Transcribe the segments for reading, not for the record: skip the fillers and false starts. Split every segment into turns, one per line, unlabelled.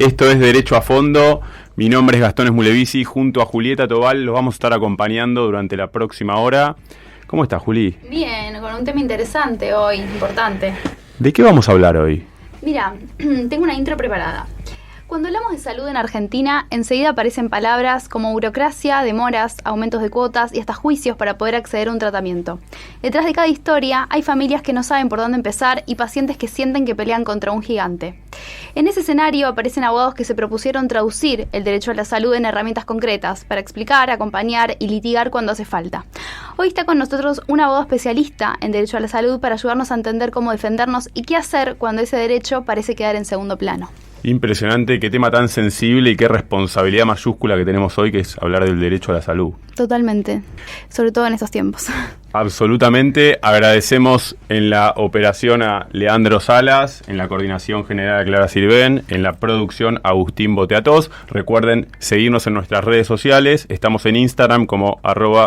Esto es Derecho a Fondo. Mi nombre es Gastón Esmulevisi. Junto a Julieta Tobal los vamos a estar acompañando durante la próxima hora. ¿Cómo estás, Juli?
Bien, con un tema interesante hoy, importante.
¿De qué vamos a hablar hoy?
Mira, tengo una intro preparada. Cuando hablamos de salud en Argentina, enseguida aparecen palabras como burocracia, demoras, aumentos de cuotas y hasta juicios para poder acceder a un tratamiento. Detrás de cada historia hay familias que no saben por dónde empezar y pacientes que sienten que pelean contra un gigante. En ese escenario aparecen abogados que se propusieron traducir el derecho a la salud en herramientas concretas para explicar, acompañar y litigar cuando hace falta. Hoy está con nosotros un abogado especialista en derecho a la salud para ayudarnos a entender cómo defendernos y qué hacer cuando ese derecho parece quedar en segundo plano.
Impresionante, qué tema tan sensible y qué responsabilidad mayúscula que tenemos hoy, que es hablar del derecho a la salud.
Totalmente, sobre todo en estos tiempos.
Absolutamente. Agradecemos en la operación a Leandro Salas, en la coordinación general a Clara Sirven, en la producción a Agustín Boteatos. Recuerden seguirnos en nuestras redes sociales. Estamos en Instagram como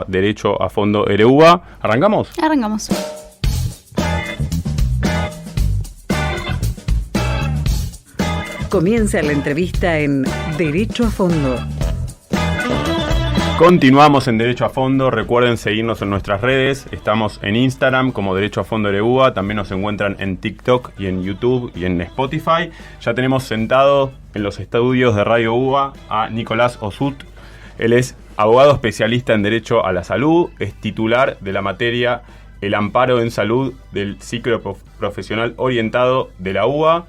@derechoafondoRUA. ¿Arrancamos?
Arrancamos.
Comienza la entrevista en Derecho a Fondo.
Continuamos en Derecho a Fondo. Recuerden seguirnos en nuestras redes. Estamos en Instagram como Derecho a Fondo RUA. También nos encuentran en TikTok y en YouTube y en Spotify. Ya tenemos sentado en los estudios de Radio UBA a Nicolás Osut. Él es abogado especialista en Derecho a la Salud. Es titular de la materia El Amparo en Salud del Ciclo Profesional Orientado de la UBA.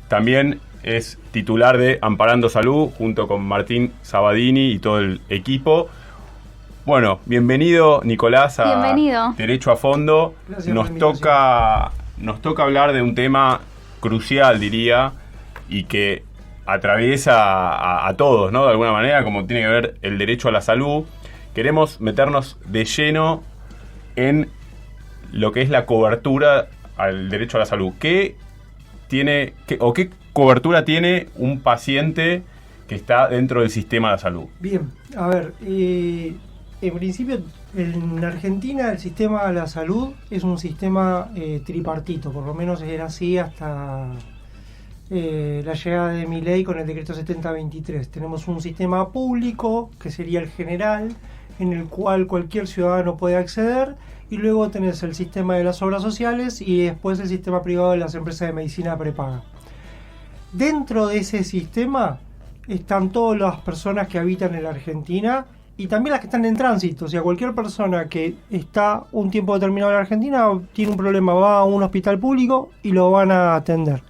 También es titular de Amparando Salud junto con Martín Sabadini y todo el equipo. Bueno, bienvenido Nicolás a Derecho a Fondo.
Gracias.
Nos toca hablar de un tema crucial, diría, y que atraviesa a todos, ¿no? De alguna manera, como tiene que ver el derecho a la salud. Queremos meternos de lleno en lo que es la cobertura al derecho a la salud. ¿Qué cobertura tiene un paciente que está dentro del sistema de salud?
Bien, a ver, en principio en Argentina el sistema de la salud es un sistema tripartito, por lo menos era así hasta la llegada de Milei con el decreto 7023. Tenemos un sistema público, que sería el general, en el cual cualquier ciudadano puede acceder, y luego tenés el sistema de las obras sociales y después el sistema privado de las empresas de medicina prepaga. Dentro de ese sistema están todas las personas que habitan en la Argentina y también las que están en tránsito. O sea, cualquier persona que está un tiempo determinado en la Argentina tiene un problema, va a un hospital público y lo van a atender.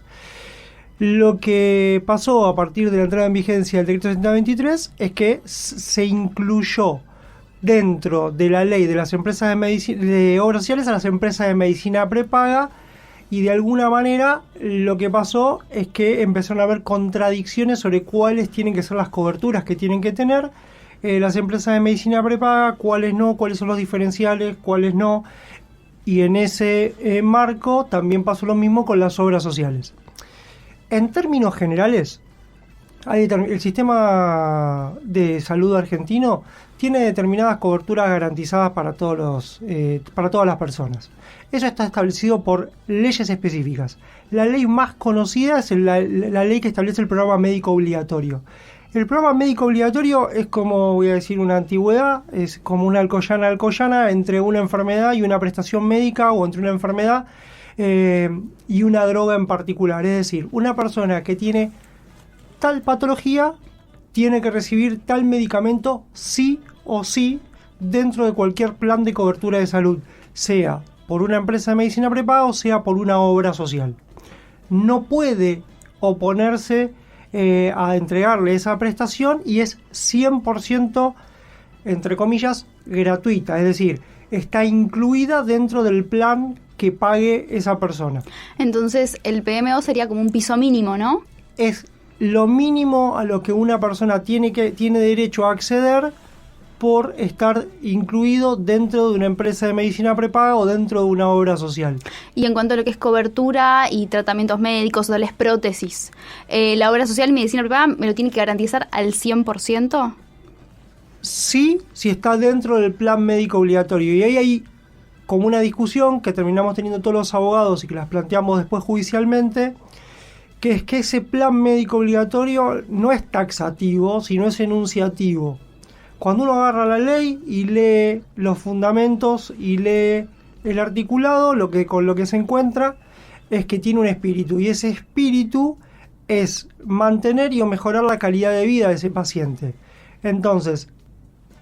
Lo que pasó a partir de la entrada en vigencia del decreto 7023 es que se incluyó dentro de la ley de las empresas de obras sociales a las empresas de medicina prepaga. Y de alguna manera lo que pasó es que empezaron a haber contradicciones sobre cuáles tienen que ser las coberturas que tienen que tener las empresas de medicina prepaga, cuáles no, cuáles son los diferenciales, cuáles no. Y en ese marco también pasó lo mismo con las obras sociales. En términos generales, el sistema de salud argentino tiene determinadas coberturas garantizadas para todas las personas. Eso está establecido por leyes específicas. La ley más conocida es la ley que establece el programa médico obligatorio. El programa médico obligatorio es como, voy a decir, una antigüedad, es como una alcoyana entre una enfermedad y una prestación médica, o entre una enfermedad y una droga en particular. Es decir, una persona que tiene tal patología tiene que recibir tal medicamento sí o sí dentro de cualquier plan de cobertura de salud, sea por una empresa de medicina prepaga o sea por una obra social. No puede oponerse a entregarle esa prestación y es 100%, entre comillas, gratuita, es decir, está incluida dentro del plan que pague esa persona.
Entonces el PMO sería como un piso mínimo, ¿no?
Es lo mínimo a lo que una persona tiene derecho a acceder por estar incluido dentro de una empresa de medicina prepaga o dentro de una obra social.
Y en cuanto a lo que es cobertura y tratamientos médicos o las prótesis, ¿la obra social y medicina prepaga me lo tiene que garantizar al 100%?
Sí, si está dentro del plan médico obligatorio. Y ahí hay como una discusión que terminamos teniendo todos los abogados y que las planteamos después judicialmente, que es que ese plan médico obligatorio no es taxativo, sino es enunciativo. Cuando uno agarra la ley y lee los fundamentos y lee el articulado, con lo que se encuentra es que tiene un espíritu, y ese espíritu es mantener y o mejorar la calidad de vida de ese paciente. Entonces,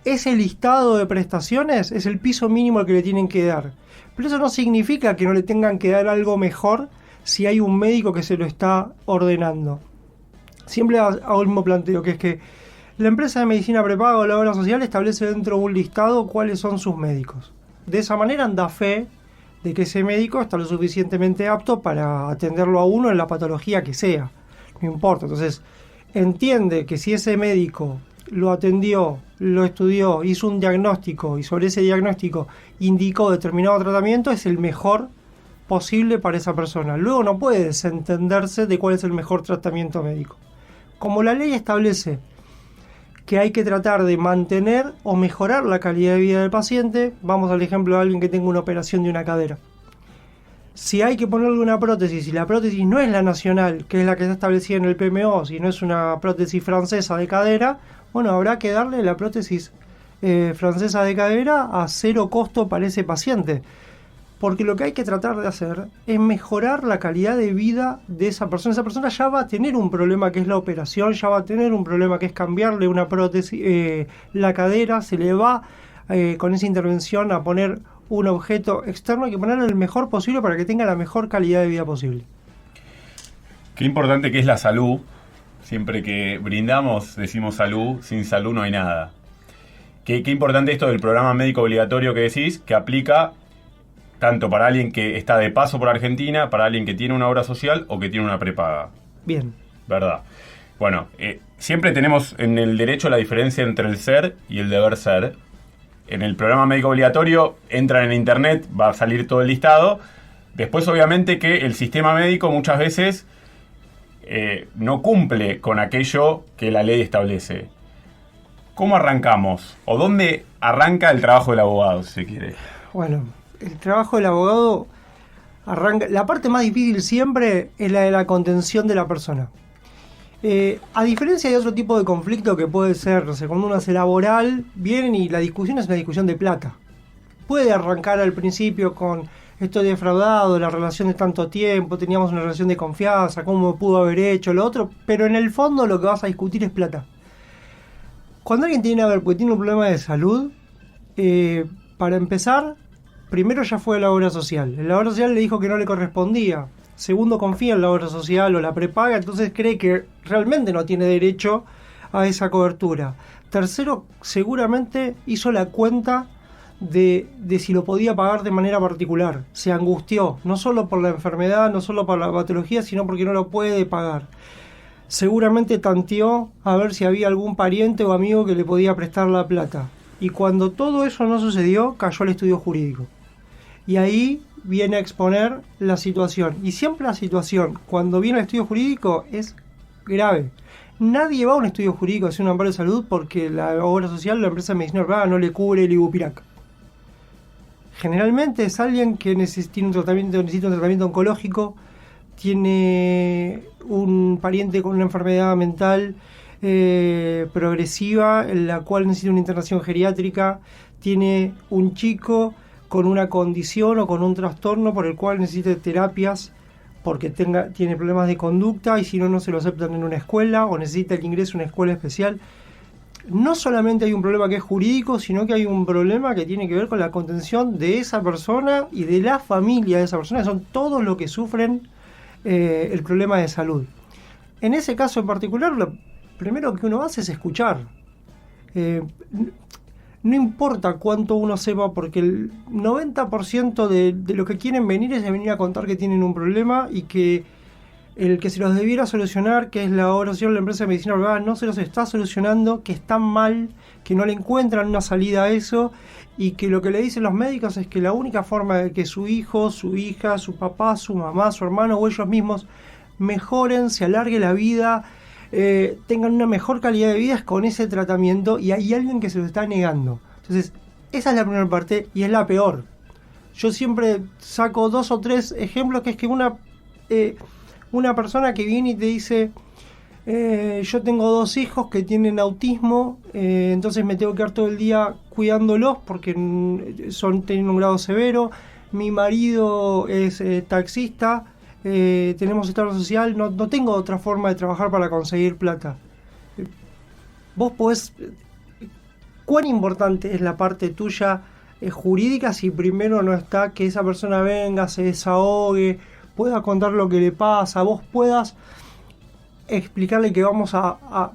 ese listado de prestaciones es el piso mínimo al que le tienen que dar. Pero eso no significa que no le tengan que dar algo mejor si hay un médico que se lo está ordenando. Siempre hago el mismo planteo, que es que la empresa de medicina prepaga o la obra social establece dentro de un listado cuáles son sus médicos. De esa manera da fe de que ese médico está lo suficientemente apto para atenderlo a uno en la patología que sea. No importa. Entonces, entiende que si ese médico lo atendió, lo estudió, hizo un diagnóstico y sobre ese diagnóstico indicó determinado tratamiento, es el mejor posible para esa persona. Luego no puede desentenderse de cuál es el mejor tratamiento médico. Como la ley establece que hay que tratar de mantener o mejorar la calidad de vida del paciente, vamos al ejemplo de alguien que tenga una operación de una cadera. Si hay que ponerle una prótesis y la prótesis no es la nacional, que es la que está establecida en el PMO, si no es una prótesis francesa de cadera, bueno, habrá que darle la prótesis francesa de cadera a cero costo para ese paciente. Porque lo que hay que tratar de hacer es mejorar la calidad de vida de esa persona. Esa persona ya va a tener un problema que es la operación, ya va a tener un problema que es cambiarle una prótesis, la cadera, se le va con esa intervención a poner un objeto externo, hay que ponerle el mejor posible para que tenga la mejor calidad de vida posible.
Qué importante que es la salud. Siempre que brindamos decimos salud, sin salud no hay nada. Qué importante esto del programa médico obligatorio que decís, que aplica tanto para alguien que está de paso por Argentina, para alguien que tiene una obra social o que tiene una prepaga.
Bien.
¿Verdad? Bueno, siempre tenemos en el derecho la diferencia entre el ser y el deber ser. En el programa médico obligatorio entran en internet, va a salir todo el listado. Después, obviamente, que el sistema médico muchas veces no cumple con aquello que la ley establece. ¿Cómo arrancamos? ¿O dónde arranca el trabajo del abogado, si se quiere?
Bueno, el trabajo del abogado arranca. La parte más difícil siempre es la de la contención de la persona. A diferencia de otro tipo de conflicto que puede ser, no sé, cuando uno hace laboral, vienen y la discusión es una discusión de plata. Puede arrancar al principio con estoy defraudado, la relación de tanto tiempo, teníamos una relación de confianza, cómo me pudo haber hecho lo otro, pero en el fondo lo que vas a discutir es plata. Cuando alguien tiene un problema de salud, para empezar, primero ya fue a la obra social. La obra social le dijo que no le correspondía. Segundo, confía en la obra social o la prepaga, entonces cree que realmente no tiene derecho a esa cobertura. Tercero, seguramente hizo la cuenta de si lo podía pagar de manera particular. Se angustió, no solo por la enfermedad, no solo por la patología, sino porque no lo puede pagar. Seguramente tanteó a ver si había algún pariente o amigo que le podía prestar la plata. Y cuando todo eso no sucedió, cayó al estudio jurídico. Y ahí viene a exponer la situación. Y siempre la situación, cuando viene al estudio jurídico, es grave. Nadie va a un estudio jurídico a hacer un amparo de salud porque la obra social, la empresa de medicina privada, no le cubre el Ibupirac. Generalmente es alguien que necesita un tratamiento oncológico, tiene un pariente con una enfermedad mental progresiva, en la cual necesita una internación geriátrica, tiene un chico con una condición o con un trastorno por el cual necesita terapias porque tiene problemas de conducta y si no, no se lo aceptan en una escuela o necesita el ingreso a una escuela especial. No solamente hay un problema que es jurídico, sino que hay un problema que tiene que ver con la contención de esa persona y de la familia de esa persona, que son todos los que sufren el problema de salud. En ese caso en particular, lo primero que uno hace es escuchar. No importa cuánto uno sepa, porque el 90% de lo que quieren venir es de venir a contar que tienen un problema y que el que se los debiera solucionar, que es la obra social, la empresa de medicina privada, no se los está solucionando, que están mal, que no le encuentran una salida a eso y que lo que le dicen los médicos es que la única forma de que su hijo, su hija, su papá, su mamá, su hermano o ellos mismos mejoren, se alargue la vida, tengan una mejor calidad de vida es con ese tratamiento y hay alguien que se lo está negando. Entonces, esa es la primera parte y es la peor. Yo siempre saco 2 o 3 ejemplos que es que una persona que viene y te dice, yo tengo 2 hijos que tienen autismo, entonces me tengo que quedar todo el día cuidándolos porque tienen un grado severo, mi marido es taxista, tenemos estado social, no tengo otra forma de trabajar para conseguir plata. Vos podés... ¿Cuán importante es la parte tuya jurídica si primero no está que esa persona venga, se desahogue, pueda contar lo que le pasa, vos puedas explicarle que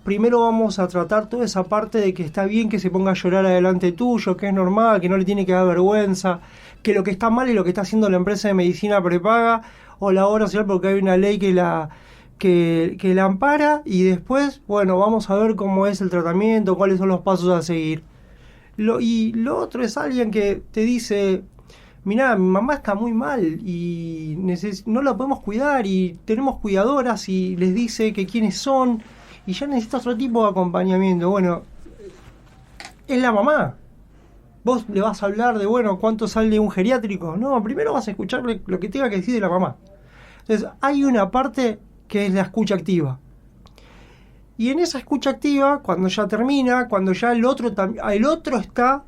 primero vamos a tratar toda esa parte de que está bien que se ponga a llorar adelante tuyo, que es normal, que no le tiene que dar vergüenza, que lo que está mal es lo que está haciendo la empresa de medicina prepaga o la obra social porque hay una ley que la ampara, y después, bueno, vamos a ver cómo es el tratamiento, cuáles son los pasos a seguir. Y lo otro es alguien que te dice, mirá, mi mamá está muy mal y no la podemos cuidar y tenemos cuidadoras, y les dice que quiénes son y ya necesita otro tipo de acompañamiento. Bueno, es la mamá. Vos le vas a hablar de, bueno, ¿cuánto sale un geriátrico? No, primero vas a escucharle lo que tenga que decir de la mamá. Entonces, hay una parte que es la escucha activa. Y en esa escucha activa, cuando ya termina, cuando ya el otro está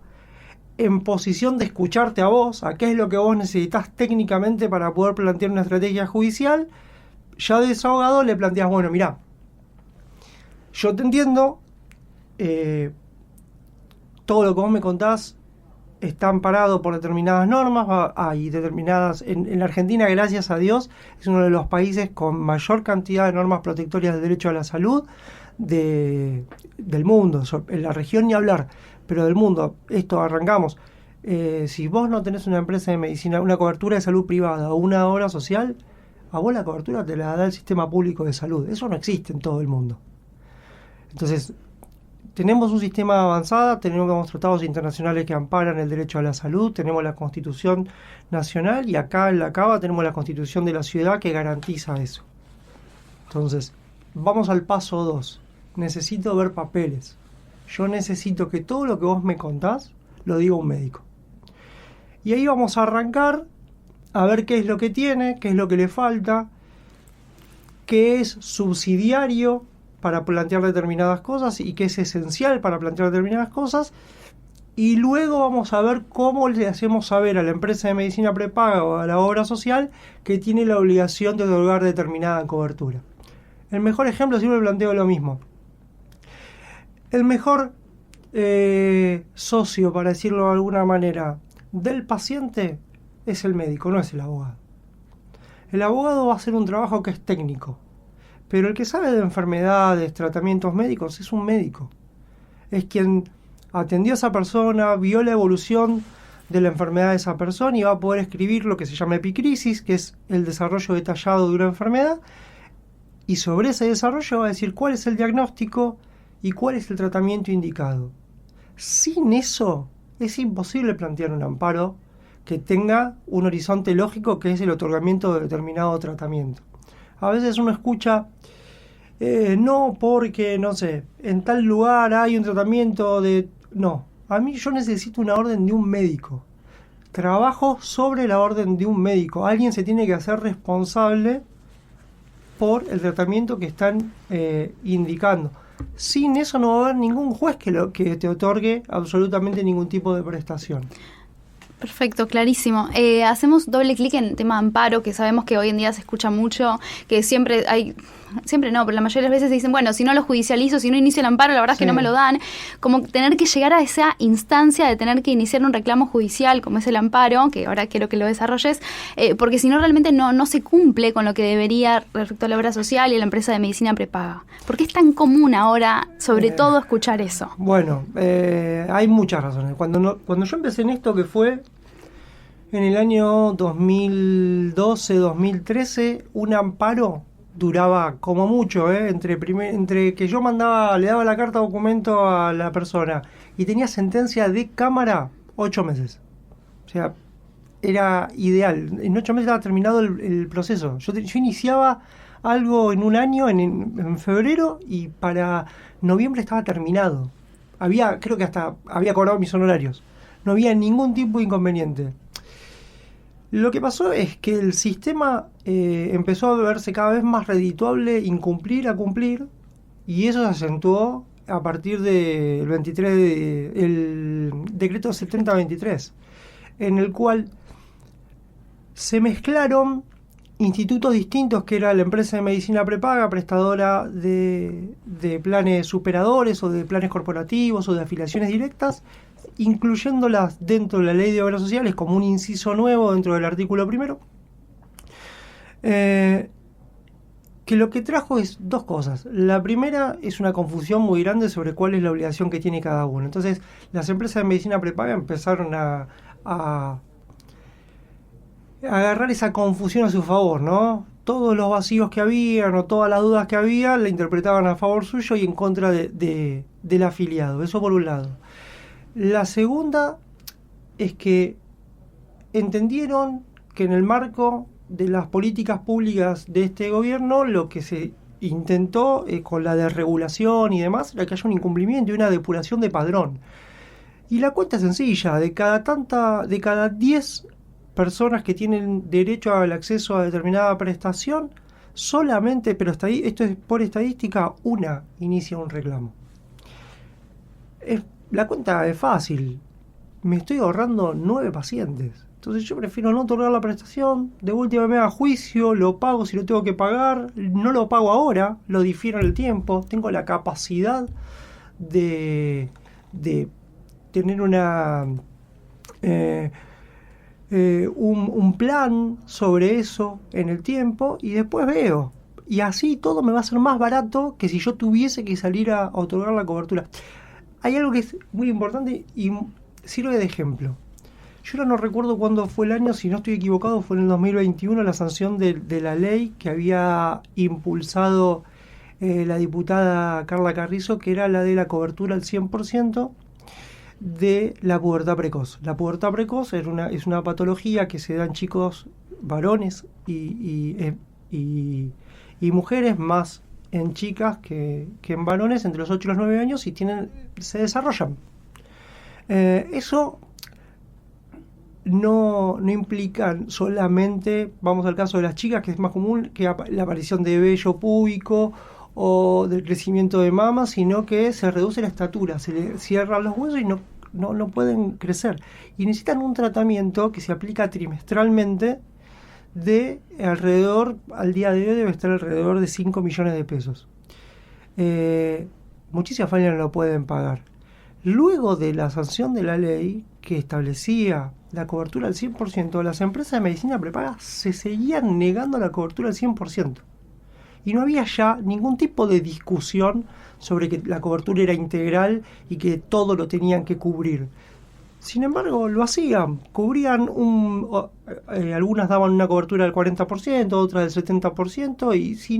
en posición de escucharte a vos, a qué es lo que vos necesitas técnicamente para poder plantear una estrategia judicial, ya desahogado le planteas, bueno, mirá, yo te entiendo, todo lo que vos me contás está amparado por determinadas normas, hay determinadas, en la Argentina, gracias a Dios, es uno de los países con mayor cantidad de normas protectorias del derecho a la salud del mundo, en la región ni hablar, pero del mundo. Esto arrancamos. Si vos no tenés una empresa de medicina, una cobertura de salud privada o una obra social, a vos la cobertura te la da el sistema público de salud. Eso no existe en todo el mundo. Entonces, tenemos un sistema avanzado, tenemos tratados internacionales que amparan el derecho a la salud, tenemos la Constitución Nacional y acá en la Cava tenemos la Constitución de la ciudad que garantiza eso. Entonces, vamos al paso 2. Necesito ver papeles. Yo necesito que todo lo que vos me contás lo diga un médico. Y ahí vamos a arrancar a ver qué es lo que tiene, qué es lo que le falta, qué es subsidiario para plantear determinadas cosas y qué es esencial para plantear determinadas cosas, y luego vamos a ver cómo le hacemos saber a la empresa de medicina prepaga o a la obra social que tiene la obligación de otorgar determinada cobertura. El mejor ejemplo, siempre planteo lo mismo. El mejor socio, para decirlo de alguna manera, del paciente es el médico, no es el abogado. El abogado va a hacer un trabajo que es técnico, pero el que sabe de enfermedades, tratamientos médicos, es un médico. Es quien atendió a esa persona, vio la evolución de la enfermedad de esa persona y va a poder escribir lo que se llama epicrisis, que es el desarrollo detallado de una enfermedad, y sobre ese desarrollo va a decir cuál es el diagnóstico y cuál es el tratamiento indicado. Sin eso es imposible plantear un amparo que tenga un horizonte lógico, que es el otorgamiento de determinado tratamiento. A veces uno escucha, no, porque, no sé, en tal lugar hay un tratamiento de... No, yo necesito una orden de un médico. Trabajo sobre la orden de un médico. Alguien se tiene que hacer responsable por el tratamiento que están indicando. Sin eso no va a haber ningún juez que te otorgue absolutamente ningún tipo de prestación.
Perfecto, clarísimo. Hacemos doble clic en el tema amparo, que sabemos que hoy en día se escucha mucho, que siempre no, pero la mayoría de las veces se dicen, bueno, si no lo judicializo, si no inicio el amparo, la verdad es que no me lo dan. Como tener que llegar a esa instancia de tener que iniciar un reclamo judicial, como es el amparo, que ahora quiero que lo desarrolles, porque si no realmente no se cumple con lo que debería respecto a la obra social y a la empresa de medicina prepaga. ¿Por qué es tan común ahora, sobre todo, escuchar eso?
Bueno, hay muchas razones. Cuando yo empecé en esto, que fue en el año 2012-2013, un amparo duraba como mucho, entre que yo le daba la carta documento a la persona y tenía sentencia de cámara, 8 meses. O sea, era ideal. En 8 meses estaba terminado el proceso. Yo iniciaba algo en un año, en febrero, y para noviembre estaba terminado. Creo que hasta había cobrado mis honorarios. No había ningún tipo de inconveniente. Lo que pasó es que el sistema empezó a verse cada vez más redituable incumplir a cumplir, y eso se acentuó a partir del el decreto 7023, en el cual se mezclaron institutos distintos, que era la empresa de medicina prepaga, prestadora de planes superadores o de planes corporativos o de afiliaciones directas, incluyéndolas dentro de la ley de obras sociales como un inciso nuevo dentro del artículo primero, que lo que trajo es dos cosas. La primera es una confusión muy grande sobre cuál es la obligación que tiene cada uno. Entonces, las empresas de medicina prepaga empezaron a agarrar esa confusión a su favor, ¿no? Todos los vacíos que habían o todas las dudas que había la interpretaban a favor suyo y en contra del afiliado. Eso por un lado. La segunda es que entendieron que en el marco de las políticas públicas de este gobierno lo que se intentó con la desregulación y demás era que haya un incumplimiento y una depuración de padrón. Y la cuenta es sencilla: de cada 10 personas que tienen derecho al acceso a determinada prestación, solamente, pero esto es por estadística, una inicia un reclamo. La cuenta es fácil. Me estoy ahorrando 9 pacientes. Entonces yo prefiero no otorgar la prestación, de última me haga juicio, lo pago si lo tengo que pagar, no lo pago ahora, lo difiero en el tiempo, tengo la capacidad de tener un plan sobre eso en el tiempo y después veo. Y así todo me va a ser más barato que si yo tuviese que salir a otorgar la cobertura. Hay algo que es muy importante y sirve de ejemplo. Yo ahora no recuerdo cuándo fue el año, si no estoy equivocado, fue en el 2021 la sanción de la ley que había impulsado la diputada Carla Carrizo, que era la de la cobertura al 100% de la pubertad precoz. La pubertad precoz es una patología que se da en chicos varones y mujeres, más en chicas que en varones entre los 8 y los 9 años, y se desarrollan. Eso no implica solamente, vamos al caso de las chicas, que es más común, que la aparición de vello púbico o del crecimiento de mama, sino que se reduce la estatura, se le cierran los huesos y no pueden crecer. Y necesitan un tratamiento que se aplica trimestralmente de alrededor, al día de hoy debe estar alrededor de 5 millones de pesos. Muchísimas familias no lo pueden pagar. Luego de la sanción de la ley que establecía la cobertura al 100%, las empresas de medicina prepaga se seguían negando la cobertura al 100%. Y no había ya ningún tipo de discusión sobre que la cobertura era integral y que todo lo tenían que cubrir. Sin embargo, lo hacían, cubrían algunas daban una cobertura del 40%, otras del 70%, y si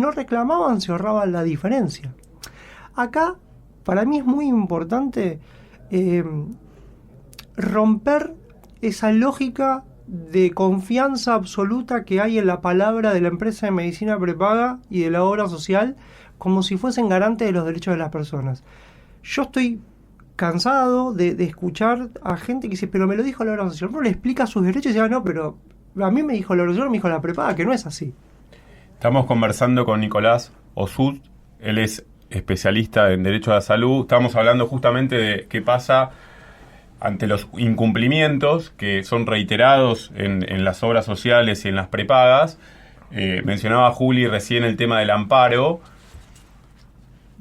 no reclamaban, se ahorraban la diferencia. Acá, para mí es muy importante romper esa lógica de confianza absoluta que hay en la palabra de la empresa de medicina prepaga y de la obra social, como si fuesen garantes de los derechos de las personas. Yo estoy cansado de escuchar a gente que dice, pero me lo dijo la obra social. Uno le explica sus derechos y dice, no, pero a mí me dijo la obra social, me dijo la prepaga, que no es así.
Estamos conversando con Nicolás Osud, él es especialista en Derecho a la Salud. Estamos hablando justamente de qué pasa ante los incumplimientos que son reiterados en las obras sociales y en las prepagas. Mencionaba Juli recién el tema del amparo.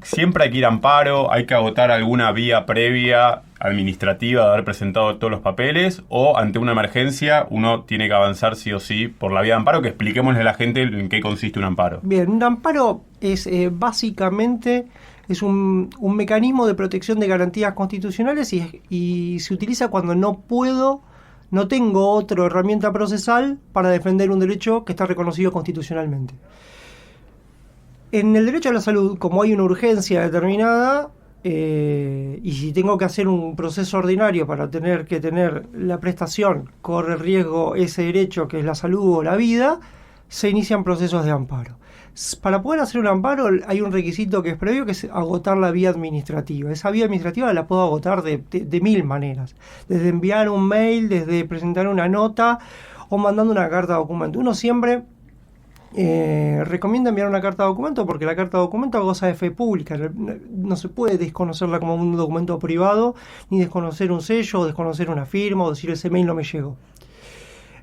Siempre hay que ir a amparo, hay que agotar alguna vía previa administrativa de haber presentado todos los papeles, o ante una emergencia uno tiene que avanzar sí o sí por la vía de amparo, que expliquémosle a la gente en qué consiste un amparo. Bien, un amparo es básicamente es un mecanismo de protección de garantías constitucionales y se utiliza cuando no tengo otra herramienta procesal para defender un derecho que está reconocido constitucionalmente. En el derecho a la salud, como hay una urgencia determinada, y si tengo que hacer un proceso ordinario para tener que tener la prestación, corre riesgo ese derecho que es la salud o la vida, se inician procesos de amparo.
Para poder hacer un amparo hay un requisito que es previo, que es agotar la vía administrativa. Esa vía administrativa la puedo agotar de mil maneras. Desde enviar un mail, desde presentar una nota o mandando una carta de documento. Uno siempre recomienda enviar una carta de documento porque la carta de documento goza de fe pública. No se puede desconocerla como un documento privado, ni desconocer un sello, o desconocer una firma, o decir ese mail no me llegó.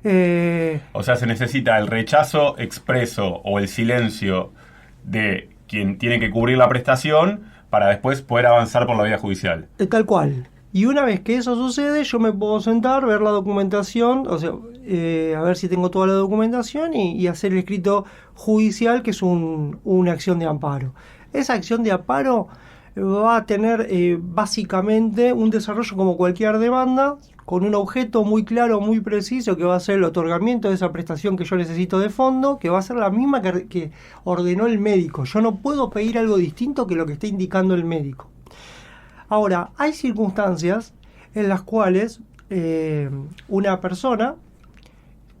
O sea, se necesita el rechazo expreso o el silencio de quien tiene que cubrir la prestación para después poder avanzar por la vía judicial.
Tal cual. Y una vez que eso sucede, yo me puedo sentar, ver la documentación, o sea, a ver si tengo toda la documentación y hacer el escrito judicial, que es una acción de amparo. Esa acción de amparo va a tener básicamente un desarrollo como cualquier demanda, con un objeto muy claro, muy preciso, que va a ser el otorgamiento de esa prestación que yo necesito de fondo, que va a ser la misma que ordenó el médico. Yo no puedo pedir algo distinto que lo que está indicando el médico. Ahora, hay circunstancias en las cuales una persona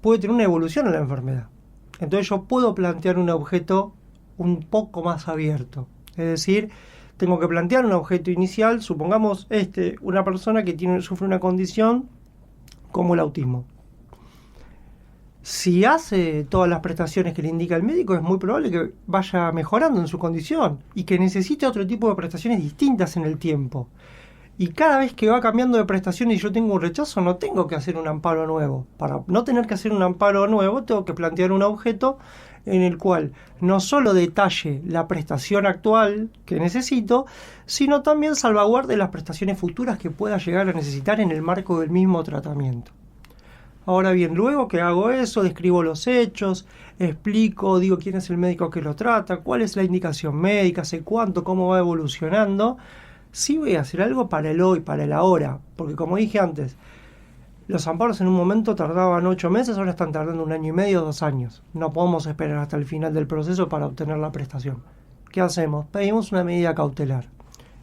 puede tener una evolución en la enfermedad. Entonces yo puedo plantear un objeto un poco más abierto. Es decir, tengo que plantear un objeto inicial, supongamos una persona que sufre una condición como el autismo. Si hace todas las prestaciones que le indica el médico, es muy probable que vaya mejorando en su condición y que necesite otro tipo de prestaciones distintas en el tiempo. Y cada vez que va cambiando de prestaciones y yo tengo un rechazo, no tengo que hacer un amparo nuevo. Para no tener que hacer un amparo nuevo, tengo que plantear un objeto en el cual no solo detalle la prestación actual que necesito, sino también salvaguarde las prestaciones futuras que pueda llegar a necesitar en el marco del mismo tratamiento. Ahora bien, luego que hago eso, describo los hechos, explico, digo quién es el médico que lo trata, cuál es la indicación médica, hace cuánto, cómo va evolucionando. Sí voy a hacer algo para el hoy, para el ahora, porque como dije antes, los amparos en un momento tardaban 8 meses, ahora están tardando 1 año y medio, 2 años. No podemos esperar hasta el final del proceso para obtener la prestación. ¿Qué hacemos? Pedimos una medida cautelar.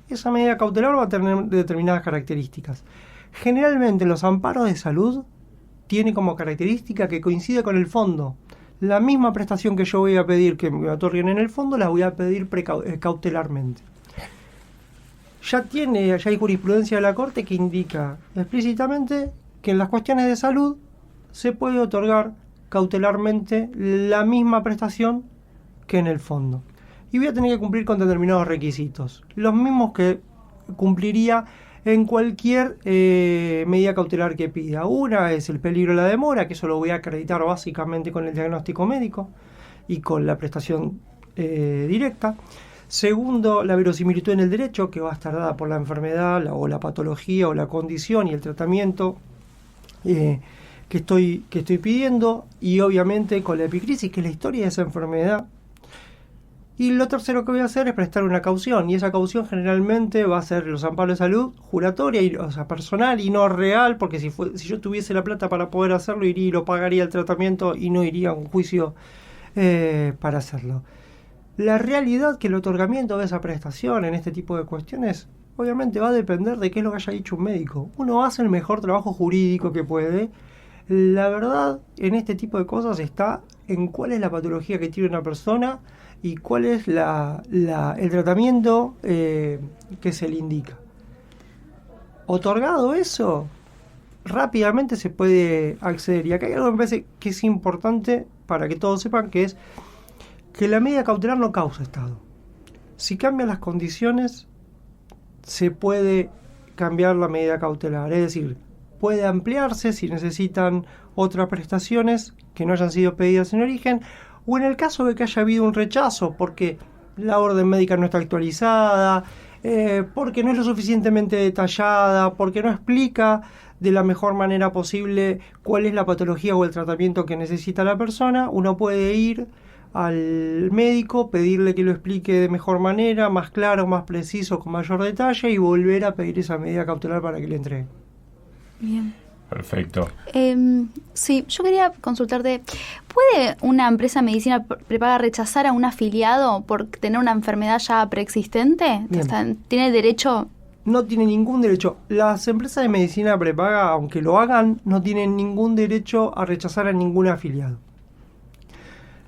Esa medida cautelar va a tener determinadas características. Generalmente los amparos de salud tienen como característica que coincide con el fondo. La misma prestación que yo voy a pedir que me otorguen en el fondo, la voy a pedir cautelarmente. Ya hay jurisprudencia de la Corte que indica explícitamente que en las cuestiones de salud se puede otorgar cautelarmente la misma prestación que en el fondo. Y voy a tener que cumplir con determinados requisitos, los mismos que cumpliría en cualquier medida cautelar que pida. Una es el peligro de la demora, que eso lo voy a acreditar básicamente con el diagnóstico médico y con la prestación directa. Segundo, la verosimilitud en el derecho, que va a estar dada por la enfermedad o la patología o la condición y el tratamiento que estoy pidiendo, y obviamente con la epicrisis, que es la historia de esa enfermedad. Y lo tercero que voy a hacer es prestar una caución, y esa caución generalmente va a ser los amparos de salud juratoria, o sea, personal y no real, porque si yo tuviese la plata para poder hacerlo, iría y lo pagaría el tratamiento y no iría a un juicio para hacerlo. La realidad que el otorgamiento de esa prestación en este tipo de cuestiones obviamente va a depender de qué es lo que haya dicho un médico. Uno hace el mejor trabajo jurídico que puede. La verdad en este tipo de cosas está en cuál es la patología que tiene una persona y cuál es el tratamiento que se le indica. Otorgado eso, rápidamente se puede acceder. Y acá hay algo que me parece que es importante para que todos sepan, que es que la medida cautelar no causa estado. Si cambian las condiciones, se puede cambiar la medida cautelar. Es decir, puede ampliarse si necesitan otras prestaciones que no hayan sido pedidas en origen, o en el caso de que haya habido un rechazo porque la orden médica no está actualizada, porque no es lo suficientemente detallada, porque no explica de la mejor manera posible cuál es la patología o el tratamiento que necesita la persona. Uno puede ir al médico, pedirle que lo explique de mejor manera, más claro, más preciso, con mayor detalle, y volver a pedir esa medida cautelar para que le entregue.
Bien.
Perfecto.
Sí, yo quería consultarte, ¿puede una empresa de medicina prepaga rechazar a un afiliado por tener una enfermedad ya preexistente? ¿Tiene derecho?
No tiene ningún derecho. Las empresas de medicina prepaga, aunque lo hagan, no tienen ningún derecho a rechazar a ningún afiliado.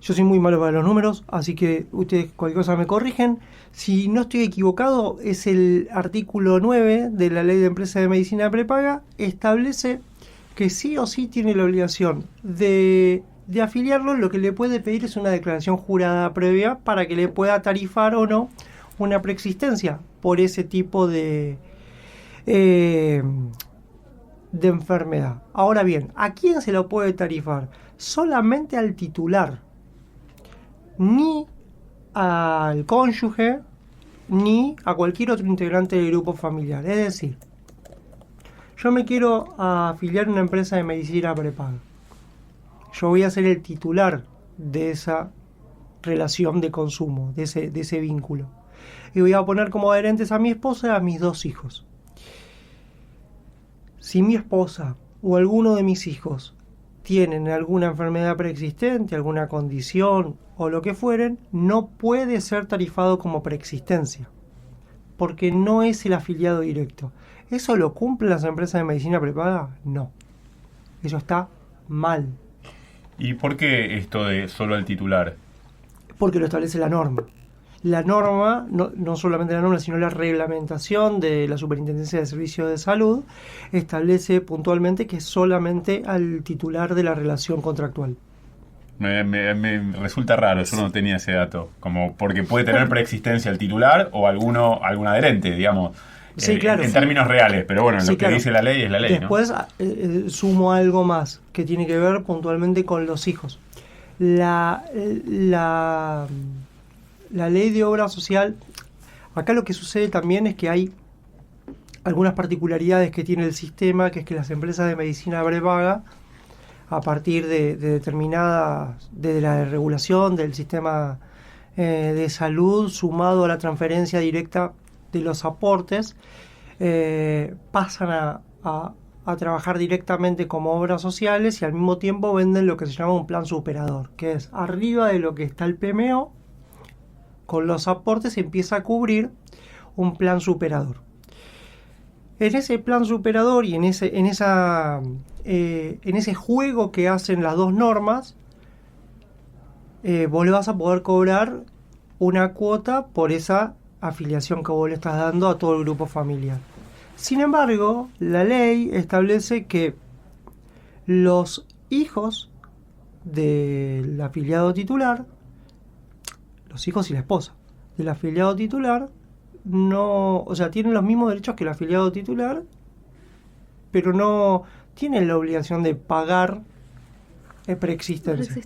Yo soy muy malo para los números, así que ustedes cualquier cosa me corrigen. Si no estoy equivocado, es el artículo 9 de la Ley de Empresas de Medicina Prepaga, establece que sí o sí tiene la obligación de afiliarlo. Lo que le puede pedir es una declaración jurada previa para que le pueda tarifar o no una preexistencia por ese tipo de enfermedad. Ahora bien, ¿a quién se lo puede tarifar? Solamente al titular, ni al cónyuge, ni a cualquier otro integrante del grupo familiar. Es decir, yo me quiero afiliar a una empresa de medicina prepaga. Yo voy a ser el titular de esa relación de consumo, de ese vínculo. Y voy a poner como adherentes a mi esposa y a mis 2 hijos. Si mi esposa o alguno de mis hijos tienen alguna enfermedad preexistente, alguna condición o lo que fueren, no puede ser tarifado como preexistencia, porque no es el afiliado directo. ¿Eso lo cumplen las empresas de medicina prepaga? No. Eso está mal.
¿Y por qué esto de solo el titular?
Porque lo establece la norma. La norma, no solamente la norma, sino la reglamentación de la Superintendencia de Servicios de Salud, establece puntualmente que es solamente al titular de la relación contractual.
Me resulta raro, yo no tenía ese dato. Como porque puede tener preexistencia el titular o algún adherente, digamos.
Sí, claro.
En términos reales, pero bueno,
Sí,
lo que
claro.
dice la ley es la ley,
Después,
¿no?
sumo algo más que tiene que ver puntualmente con los hijos. La ley de obra social, acá lo que sucede también es que hay algunas particularidades que tiene el sistema, que es que las empresas de medicina prepaga, a partir de determinadas, de la regulación del sistema de salud, sumado a la transferencia directa de los aportes, pasan a trabajar directamente como obras sociales y al mismo tiempo venden lo que se llama un plan superador, que es arriba de lo que está el PMO, con los aportes se empieza a cubrir un plan superador. En ese plan superador y en ese juego que hacen las dos normas, vos le vas a poder cobrar una cuota por esa afiliación que vos le estás dando a todo el grupo familiar. Sin embargo, la ley establece que los hijos del afiliado titular, los hijos y la esposa del afiliado titular, tienen los mismos derechos que el afiliado titular, pero no tienen la obligación de pagar preexistencia.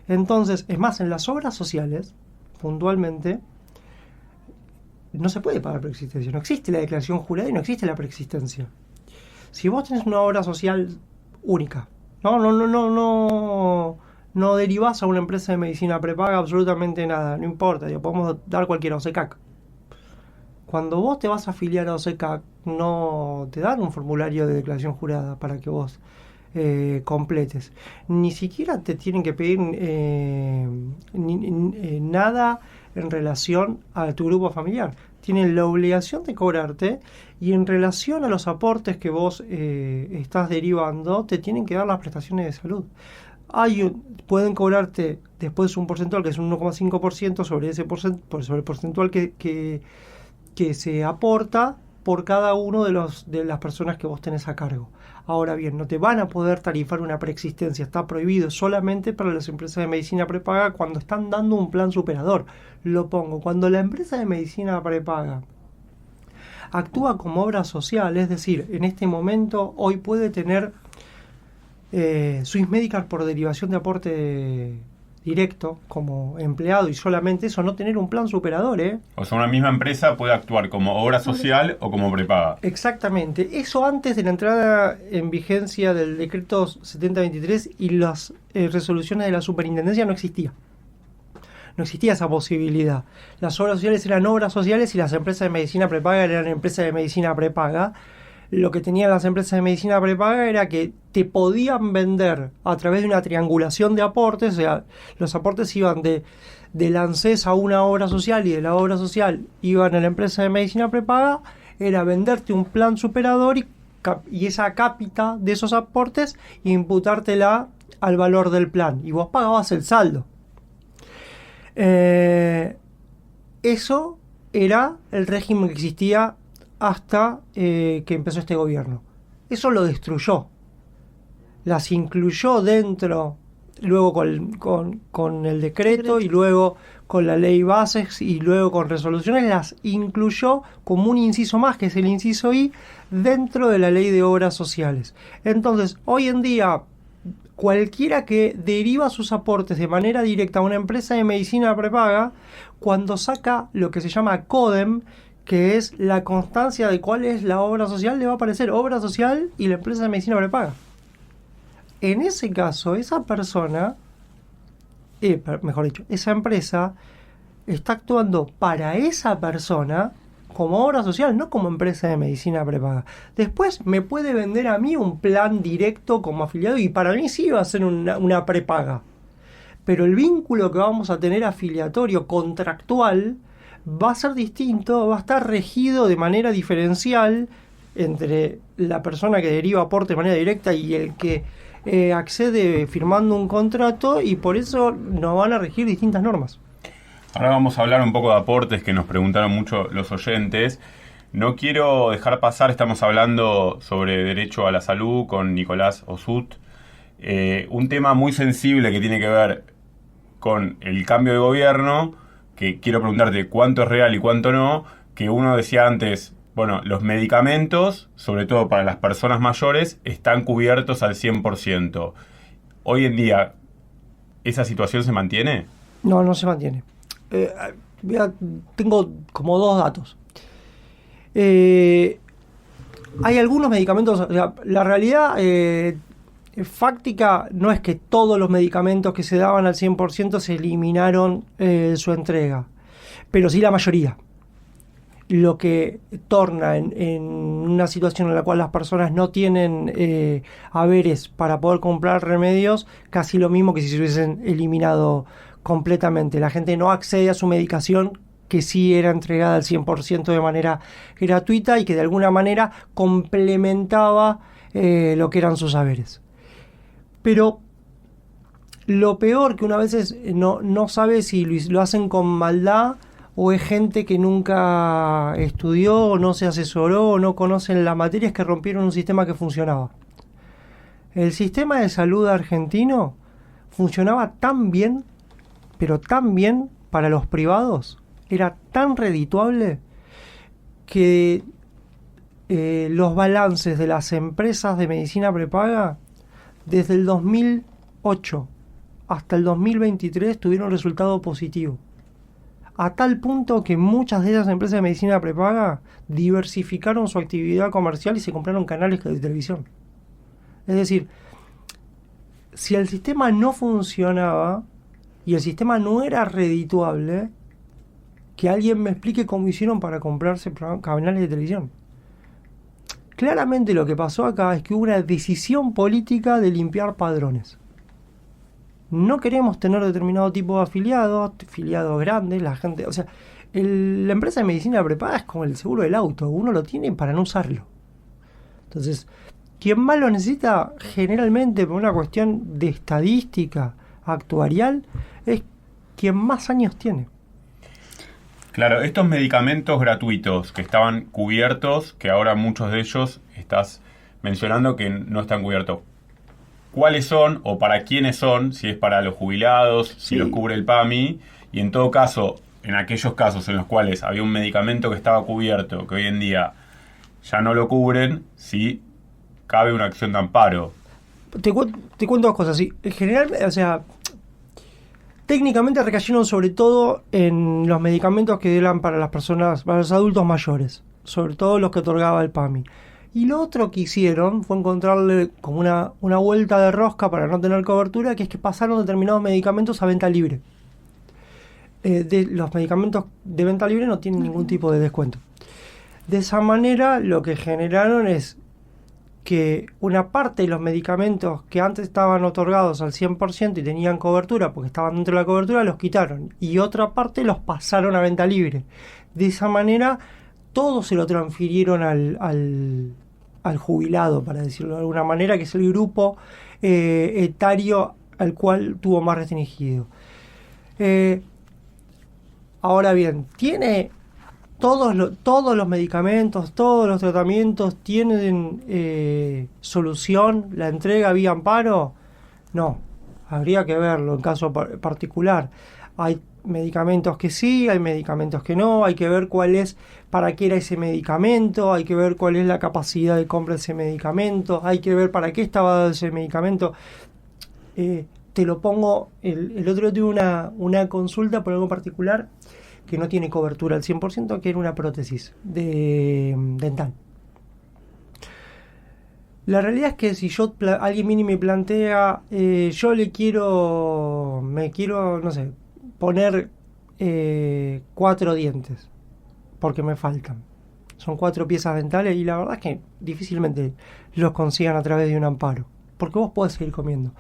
Entonces, es más, en las obras sociales, puntualmente, no se puede pagar preexistencia. No existe la declaración jurada y no existe la preexistencia. Si vos tenés una obra social única, no derivás a una empresa de medicina prepaga absolutamente nada, no importa, podemos dar cualquier OSECAC. Cuando vos te vas a afiliar a OSECAC, no te dan un formulario de declaración jurada para que vos completes. Ni siquiera te tienen que pedir nada en relación a tu grupo familiar. Tienen la obligación de cobrarte y en relación a los aportes que vos estás derivando, te tienen que dar las prestaciones de salud. Pueden cobrarte después un porcentual que es un 1,5% sobre sobre el porcentual que se aporta por cada uno de las personas que vos tenés a cargo. Ahora bien, no te van a poder tarifar una preexistencia, está prohibido solamente para las empresas de medicina prepaga cuando están dando un plan superador. Lo pongo, cuando la empresa de medicina prepaga actúa como obra social, es decir, en este momento hoy puede tener Swiss Medical por derivación de aporte directo como empleado y solamente eso, no tener un plan superador.
O sea, una misma empresa puede actuar como obra social o como prepaga.
Exactamente. Eso antes de la entrada en vigencia del decreto 7023 y las resoluciones de la superintendencia no existía. No existía esa posibilidad. Las obras sociales eran obras sociales y las empresas de medicina prepaga eran empresas de medicina prepaga. Lo que tenían las empresas de medicina prepaga era que te podían vender a través de una triangulación de aportes, o sea, los aportes iban del ANSES a una obra social y de la obra social iban a la empresa de medicina prepaga, era venderte un plan superador y esa cápita de esos aportes imputártela al valor del plan y vos pagabas el saldo. Eso era el régimen que existía hasta que empezó este gobierno. Eso lo destruyó. Las incluyó dentro, luego con el decreto y luego con la ley bases y luego con resoluciones, las incluyó como un inciso más, que es el inciso I, dentro de la ley de obras sociales. Entonces, hoy en día, cualquiera que deriva sus aportes de manera directa a una empresa de medicina prepaga, cuando saca lo que se llama CODEM, que es la constancia de cuál es la obra social, le va a aparecer obra social y la empresa de medicina prepaga. En ese caso, esa persona, mejor dicho, esa empresa está actuando para esa persona como obra social, no como empresa de medicina prepaga. Después me puede vender a mí un plan directo como afiliado y para mí sí va a ser una prepaga. Pero el vínculo que vamos a tener afiliatorio, contractual, va a ser distinto, va a estar regido de manera diferencial entre la persona que deriva aporte de manera directa y el que accede firmando un contrato, y por eso nos van a regir distintas normas.
Ahora vamos a hablar un poco de aportes que nos preguntaron mucho los oyentes. No quiero dejar pasar, estamos hablando sobre derecho a la salud con Nicolás Osut. Un tema muy sensible que tiene que ver con el cambio de gobierno, que quiero preguntarte cuánto es real y cuánto no, que uno decía antes, bueno, los medicamentos, sobre todo para las personas mayores, están cubiertos al 100%. Hoy en día, ¿esa situación se mantiene?
No, no se mantiene. Tengo como dos datos. Hay algunos medicamentos, o sea, la realidad fáctica no es que todos los medicamentos que se daban al 100% se eliminaron su entrega, pero sí la mayoría. Lo que torna en una situación en la cual las personas no tienen haberes para poder comprar remedios, casi lo mismo que si se hubiesen eliminado completamente. La gente no accede a su medicación, que sí era entregada al 100% de manera gratuita y que de alguna manera complementaba lo que eran sus haberes. Pero lo peor, que una vez no sabe si lo hacen con maldad o es gente que nunca estudió o no se asesoró o no conocen la materia, es que rompieron un sistema que funcionaba. El sistema de salud argentino funcionaba tan bien, pero tan bien para los privados, era tan redituable que los balances de las empresas de medicina prepaga desde el 2008 hasta el 2023 tuvieron resultado positivo, a tal punto que muchas de esas empresas de medicina prepaga diversificaron su actividad comercial y se compraron canales de televisión. Es decir, si el sistema no funcionaba y el sistema no era redituable, que alguien me explique cómo hicieron para comprarse canales de televisión. Claramente lo que pasó acá es que hubo una decisión política de limpiar padrones. No queremos tener determinado tipo de afiliados grandes, la gente, o sea, la empresa de medicina prepaga es como el seguro del auto, uno lo tiene para no usarlo. Entonces, quien más lo necesita, generalmente por una cuestión de estadística actuarial, es quien más años tiene.
Claro, estos medicamentos gratuitos que estaban cubiertos, que ahora muchos de ellos estás mencionando que no están cubiertos, ¿cuáles son o para quiénes son? Si es para los jubilados, si los cubre el PAMI, y en todo caso, en aquellos casos en los cuales había un medicamento que estaba cubierto, que hoy en día ya no lo cubren, si cabe una acción de amparo.
Te cuento dos cosas. Sí. En general, o sea, técnicamente recayeron sobre todo en los medicamentos que eran para las personas, para los adultos mayores, sobre todo los que otorgaba el PAMI. Y lo otro que hicieron fue encontrarle como una vuelta de rosca para no tener cobertura, que es que pasaron determinados medicamentos a venta libre. Los medicamentos de venta libre no tienen ningún tipo de descuento. De esa manera lo que generaron es que una parte de los medicamentos que antes estaban otorgados al 100% y tenían cobertura porque estaban dentro de la cobertura, los quitaron, y otra parte los pasaron a venta libre. De esa manera todo se lo transfirieron al jubilado, para decirlo de alguna manera, que es el grupo etario al cual tuvo más restringido. Ahora bien, ¿tiene todos los medicamentos, todos los tratamientos tienen solución, la entrega vía amparo? No, habría que verlo en caso particular. Hay medicamentos que sí, hay medicamentos que no, hay que ver cuál es, para qué era ese medicamento, hay que ver cuál es la capacidad de compra de ese medicamento, hay que ver para qué estaba dado ese medicamento. Te lo pongo, el otro día tuve una consulta por algo particular que no tiene cobertura al 100%, que era una prótesis dental. La realidad es que si alguien viene y me plantea, yo me quiero, no sé, poner 4 dientes, porque me faltan. Son 4 piezas dentales y la verdad es que difícilmente los consigan a través de un amparo, porque vos podés seguir comiendo.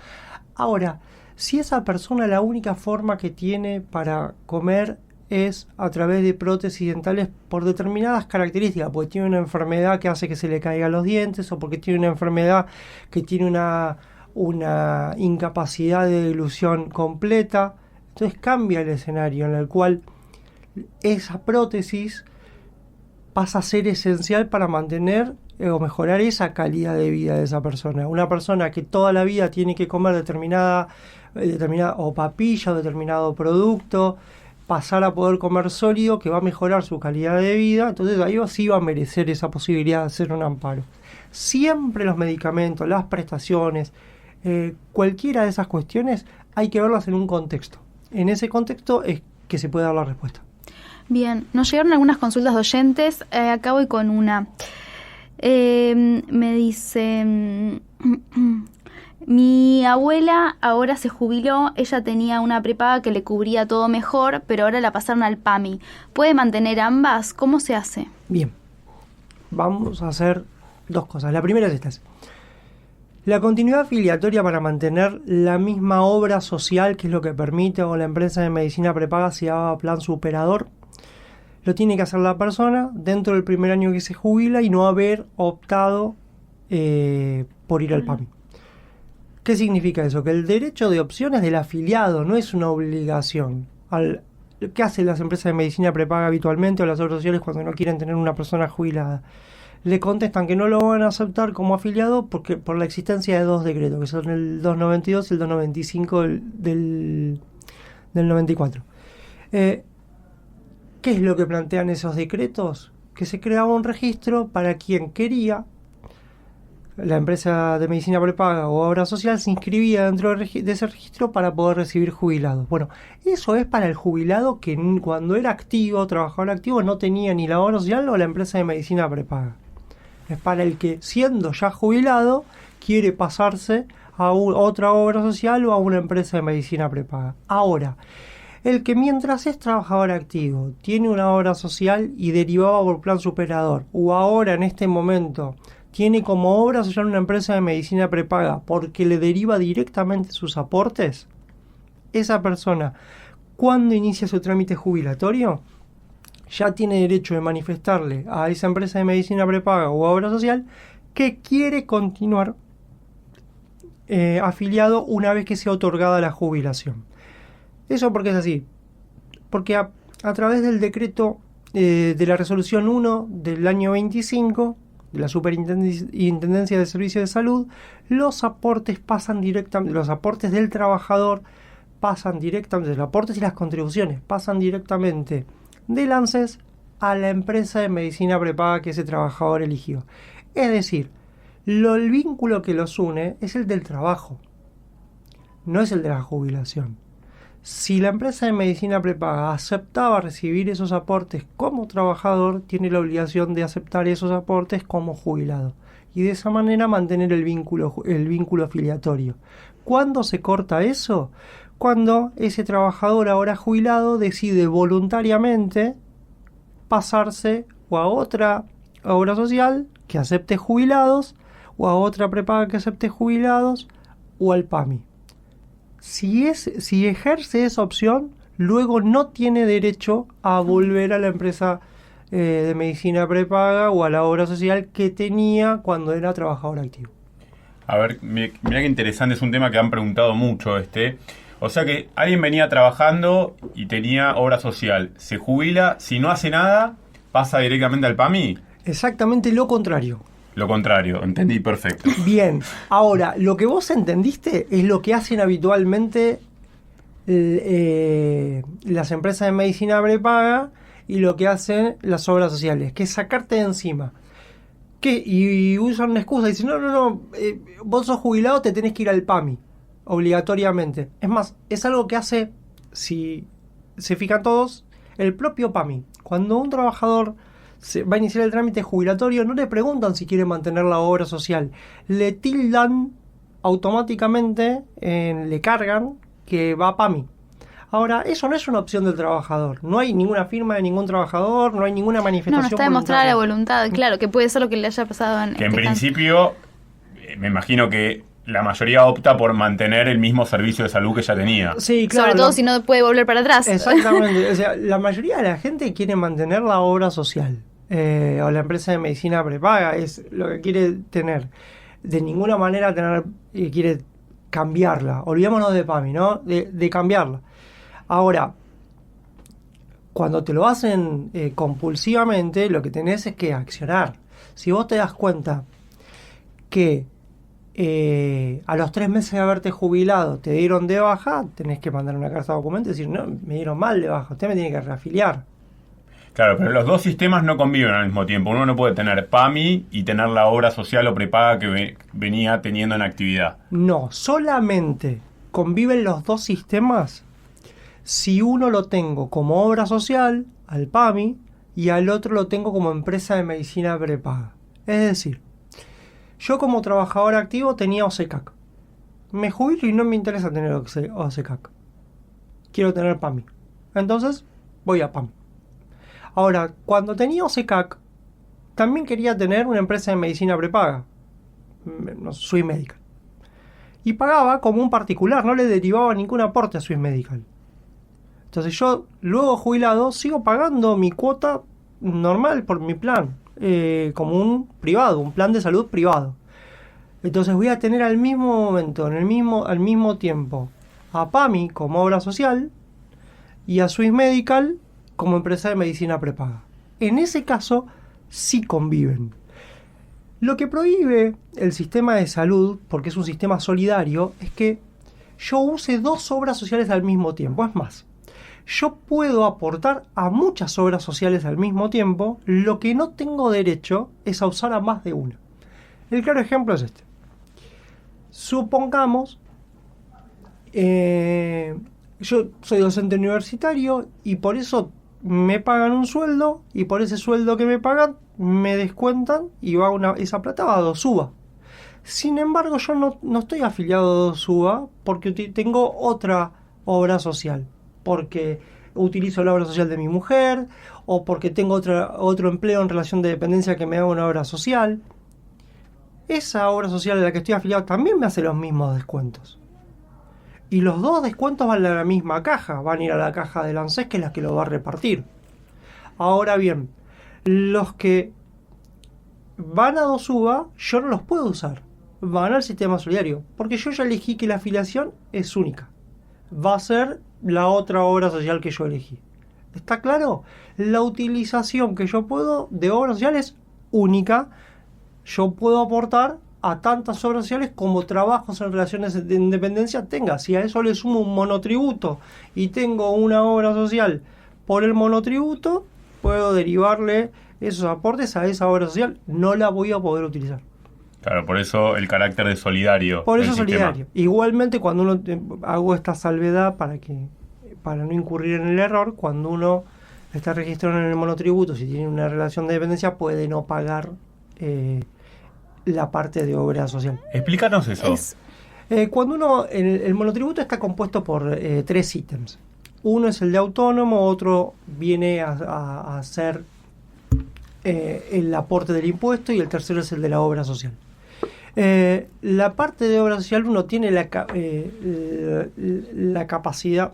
Ahora, si esa persona la única forma que tiene para comer es a través de prótesis dentales por determinadas características, porque tiene una enfermedad que hace que se le caigan los dientes, o porque tiene una enfermedad que tiene una incapacidad de deglución completa, entonces cambia el escenario en el cual esa prótesis pasa a ser esencial para mantener o mejorar esa calidad de vida de esa persona. Una persona que toda la vida tiene que comer determinada o papilla o determinado producto, pasar a poder comer sólido, que va a mejorar su calidad de vida, entonces ahí sí va a merecer esa posibilidad de hacer un amparo. Siempre los medicamentos, las prestaciones, cualquiera de esas cuestiones hay que verlas en un contexto. En ese contexto es que se puede dar la respuesta.
Bien, nos llegaron algunas consultas de oyentes, acá voy con una. Me dice... Mi abuela ahora se jubiló, ella tenía una prepaga que le cubría todo mejor, pero ahora la pasaron al PAMI. ¿Puede mantener ambas? ¿Cómo se hace?
Bien, vamos a hacer 2 cosas. La primera es esta. La continuidad afiliatoria para mantener la misma obra social, que es lo que permite o la empresa de medicina prepaga si haga plan superador, lo tiene que hacer la persona dentro del primer año que se jubila y no haber optado por ir al PAMI. ¿Qué significa eso? Que el derecho de opción es del afiliado, no es una obligación. ¿Qué hacen las empresas de medicina prepaga habitualmente o las obras sociales cuando no quieren tener una persona jubilada? Le contestan que no lo van a aceptar como afiliado por la existencia de 2 decretos, que son el 292 y el 295 del 94. ¿Qué es lo que plantean esos decretos? Que se creaba un registro para quien quería. La empresa de medicina prepaga o obra social se inscribía dentro de ese registro para poder recibir jubilados. Bueno, eso es para el jubilado que cuando era activo, trabajador activo, no tenía ni la obra social o la empresa de medicina prepaga. Es para el que, siendo ya jubilado, quiere pasarse a otra obra social o a una empresa de medicina prepaga. Ahora, el que mientras es trabajador activo, tiene una obra social y derivado por plan superador, o ahora en este momento tiene como obra social una empresa de medicina prepaga porque le deriva directamente sus aportes, esa persona, cuando inicia su trámite jubilatorio, ya tiene derecho de manifestarle a esa empresa de medicina prepaga o obra social que quiere continuar afiliado una vez que sea otorgada la jubilación. ¿Eso por qué es así? Porque a través del decreto de la resolución 1 del año 25 de la Superintendencia de Servicios de Salud, los aportes pasan directamente, los aportes del trabajador pasan directamente, los aportes y las contribuciones pasan directamente del ANSES a la empresa de medicina prepaga que ese trabajador eligió. Es decir, el vínculo que los une es el del trabajo, no es el de la jubilación. Si la empresa de medicina prepaga aceptaba recibir esos aportes como trabajador, tiene la obligación de aceptar esos aportes como jubilado y de esa manera mantener el vínculo afiliatorio. ¿Cuándo se corta eso? Cuando ese trabajador ahora jubilado decide voluntariamente pasarse o a otra obra social que acepte jubilados o a otra prepaga que acepte jubilados o al PAMI. Si ejerce esa opción, luego no tiene derecho a volver a la empresa de medicina prepaga o a la obra social que tenía cuando era trabajador activo.
A ver, mira qué interesante, es un tema que han preguntado mucho O sea que alguien venía trabajando y tenía obra social, se jubila, si no hace nada, pasa directamente al PAMI.
Exactamente lo contrario.
Lo contrario, entendí perfecto.
Bien, ahora, lo que vos entendiste es lo que hacen habitualmente las empresas de medicina prepaga y lo que hacen las obras sociales, que es sacarte de encima. Y usan una excusa, dicen, no, vos sos jubilado, te tenés que ir al PAMI, obligatoriamente. Es más, es algo que hace, si se fijan todos, el propio PAMI. Cuando un trabajador va a iniciar el trámite jubilatorio, no le preguntan si quiere mantener la obra social. Le tildan automáticamente, le cargan que va a PAMI. Ahora, eso no es una opción del trabajador. No hay ninguna firma de ningún trabajador, no hay ninguna manifestación.
No está demostrada la voluntad, claro, que puede ser lo que le haya pasado en
que en principio, me imagino que la mayoría opta por mantener el mismo servicio de salud que ya tenía.
Sí, claro.
Sobre todo si no puede volver para atrás.
Exactamente. O sea, la mayoría de la gente quiere mantener la obra social. O la empresa de medicina prepaga es lo que quiere tener. De ninguna manera quiere cambiarla. Olvidémonos de PAMI, ¿no? De cambiarla. Ahora, cuando te lo hacen compulsivamente, lo que tenés es que accionar. Si vos te das cuenta que a los 3 meses de haberte jubilado te dieron de baja, tenés que mandar una carta de documento y decir, no, me dieron mal de baja, usted me tiene que reafiliar.
Claro, pero los dos sistemas no conviven al mismo tiempo. Uno no puede tener PAMI y tener la obra social o prepaga que venía teniendo en actividad.
No, solamente conviven los dos sistemas si uno lo tengo como obra social, al PAMI, y al otro lo tengo como empresa de medicina prepaga. Es decir, yo como trabajador activo tenía OSECAC. Me jubilo y no me interesa tener OSECAC. Quiero tener PAMI. Entonces, voy a PAMI. Ahora, cuando tenía OSECAC, también quería tener una empresa de medicina prepaga. Swiss Medical. Y pagaba como un particular, no le derivaba ningún aporte a Swiss Medical. Entonces yo, luego jubilado, sigo pagando mi cuota normal por mi plan, como un privado, un plan de salud privado. Entonces voy a tener al mismo momento, al mismo tiempo, a PAMI como obra social y a Swiss Medical como empresa de medicina prepaga. En ese caso, sí conviven. Lo que prohíbe el sistema de salud, porque es un sistema solidario, es que yo use 2 obras sociales al mismo tiempo. Es más, yo puedo aportar a muchas obras sociales al mismo tiempo, lo que no tengo derecho es a usar a más de una. El claro ejemplo es este. Supongamos, yo soy docente universitario y por eso me pagan un sueldo y por ese sueldo que me pagan me descuentan y esa plata va a DOSUBA. Sin embargo, yo no estoy afiliado a DOSUBA porque tengo otra obra social. Porque utilizo la obra social de mi mujer, o porque tengo otro empleo en relación de dependencia que me da una obra social. Esa obra social a la que estoy afiliado también me hace los mismos descuentos. Y los 2 descuentos van a la misma caja, van a ir a la caja del ANSES, que es la que lo va a repartir. Ahora bien, los que van a DOSUBA, yo no los puedo usar. Van al sistema solidario, porque yo ya elegí que la afiliación es única. Va a ser la otra obra social que yo elegí. ¿Está claro? La utilización que yo puedo de obras sociales es única. Yo puedo aportar a tantas obras sociales como trabajos en relaciones de independencia tenga. Si a eso le sumo un monotributo y tengo una obra social por el monotributo, puedo derivarle esos aportes a esa obra social. No la voy a poder utilizar.
Claro, por eso el carácter de solidario.
Por eso solidario. Igualmente, cuando uno hago esta salvedad para no incurrir en el error, cuando uno está registrado en el monotributo, si tiene una relación de dependencia, puede no pagar la parte de obra social.
Explícanos eso.
Cuando el monotributo está compuesto por 3 ítems. Uno es el de autónomo, otro viene a ser el aporte del impuesto y el tercero es el de la obra social. La parte de obra social uno tiene la capacidad,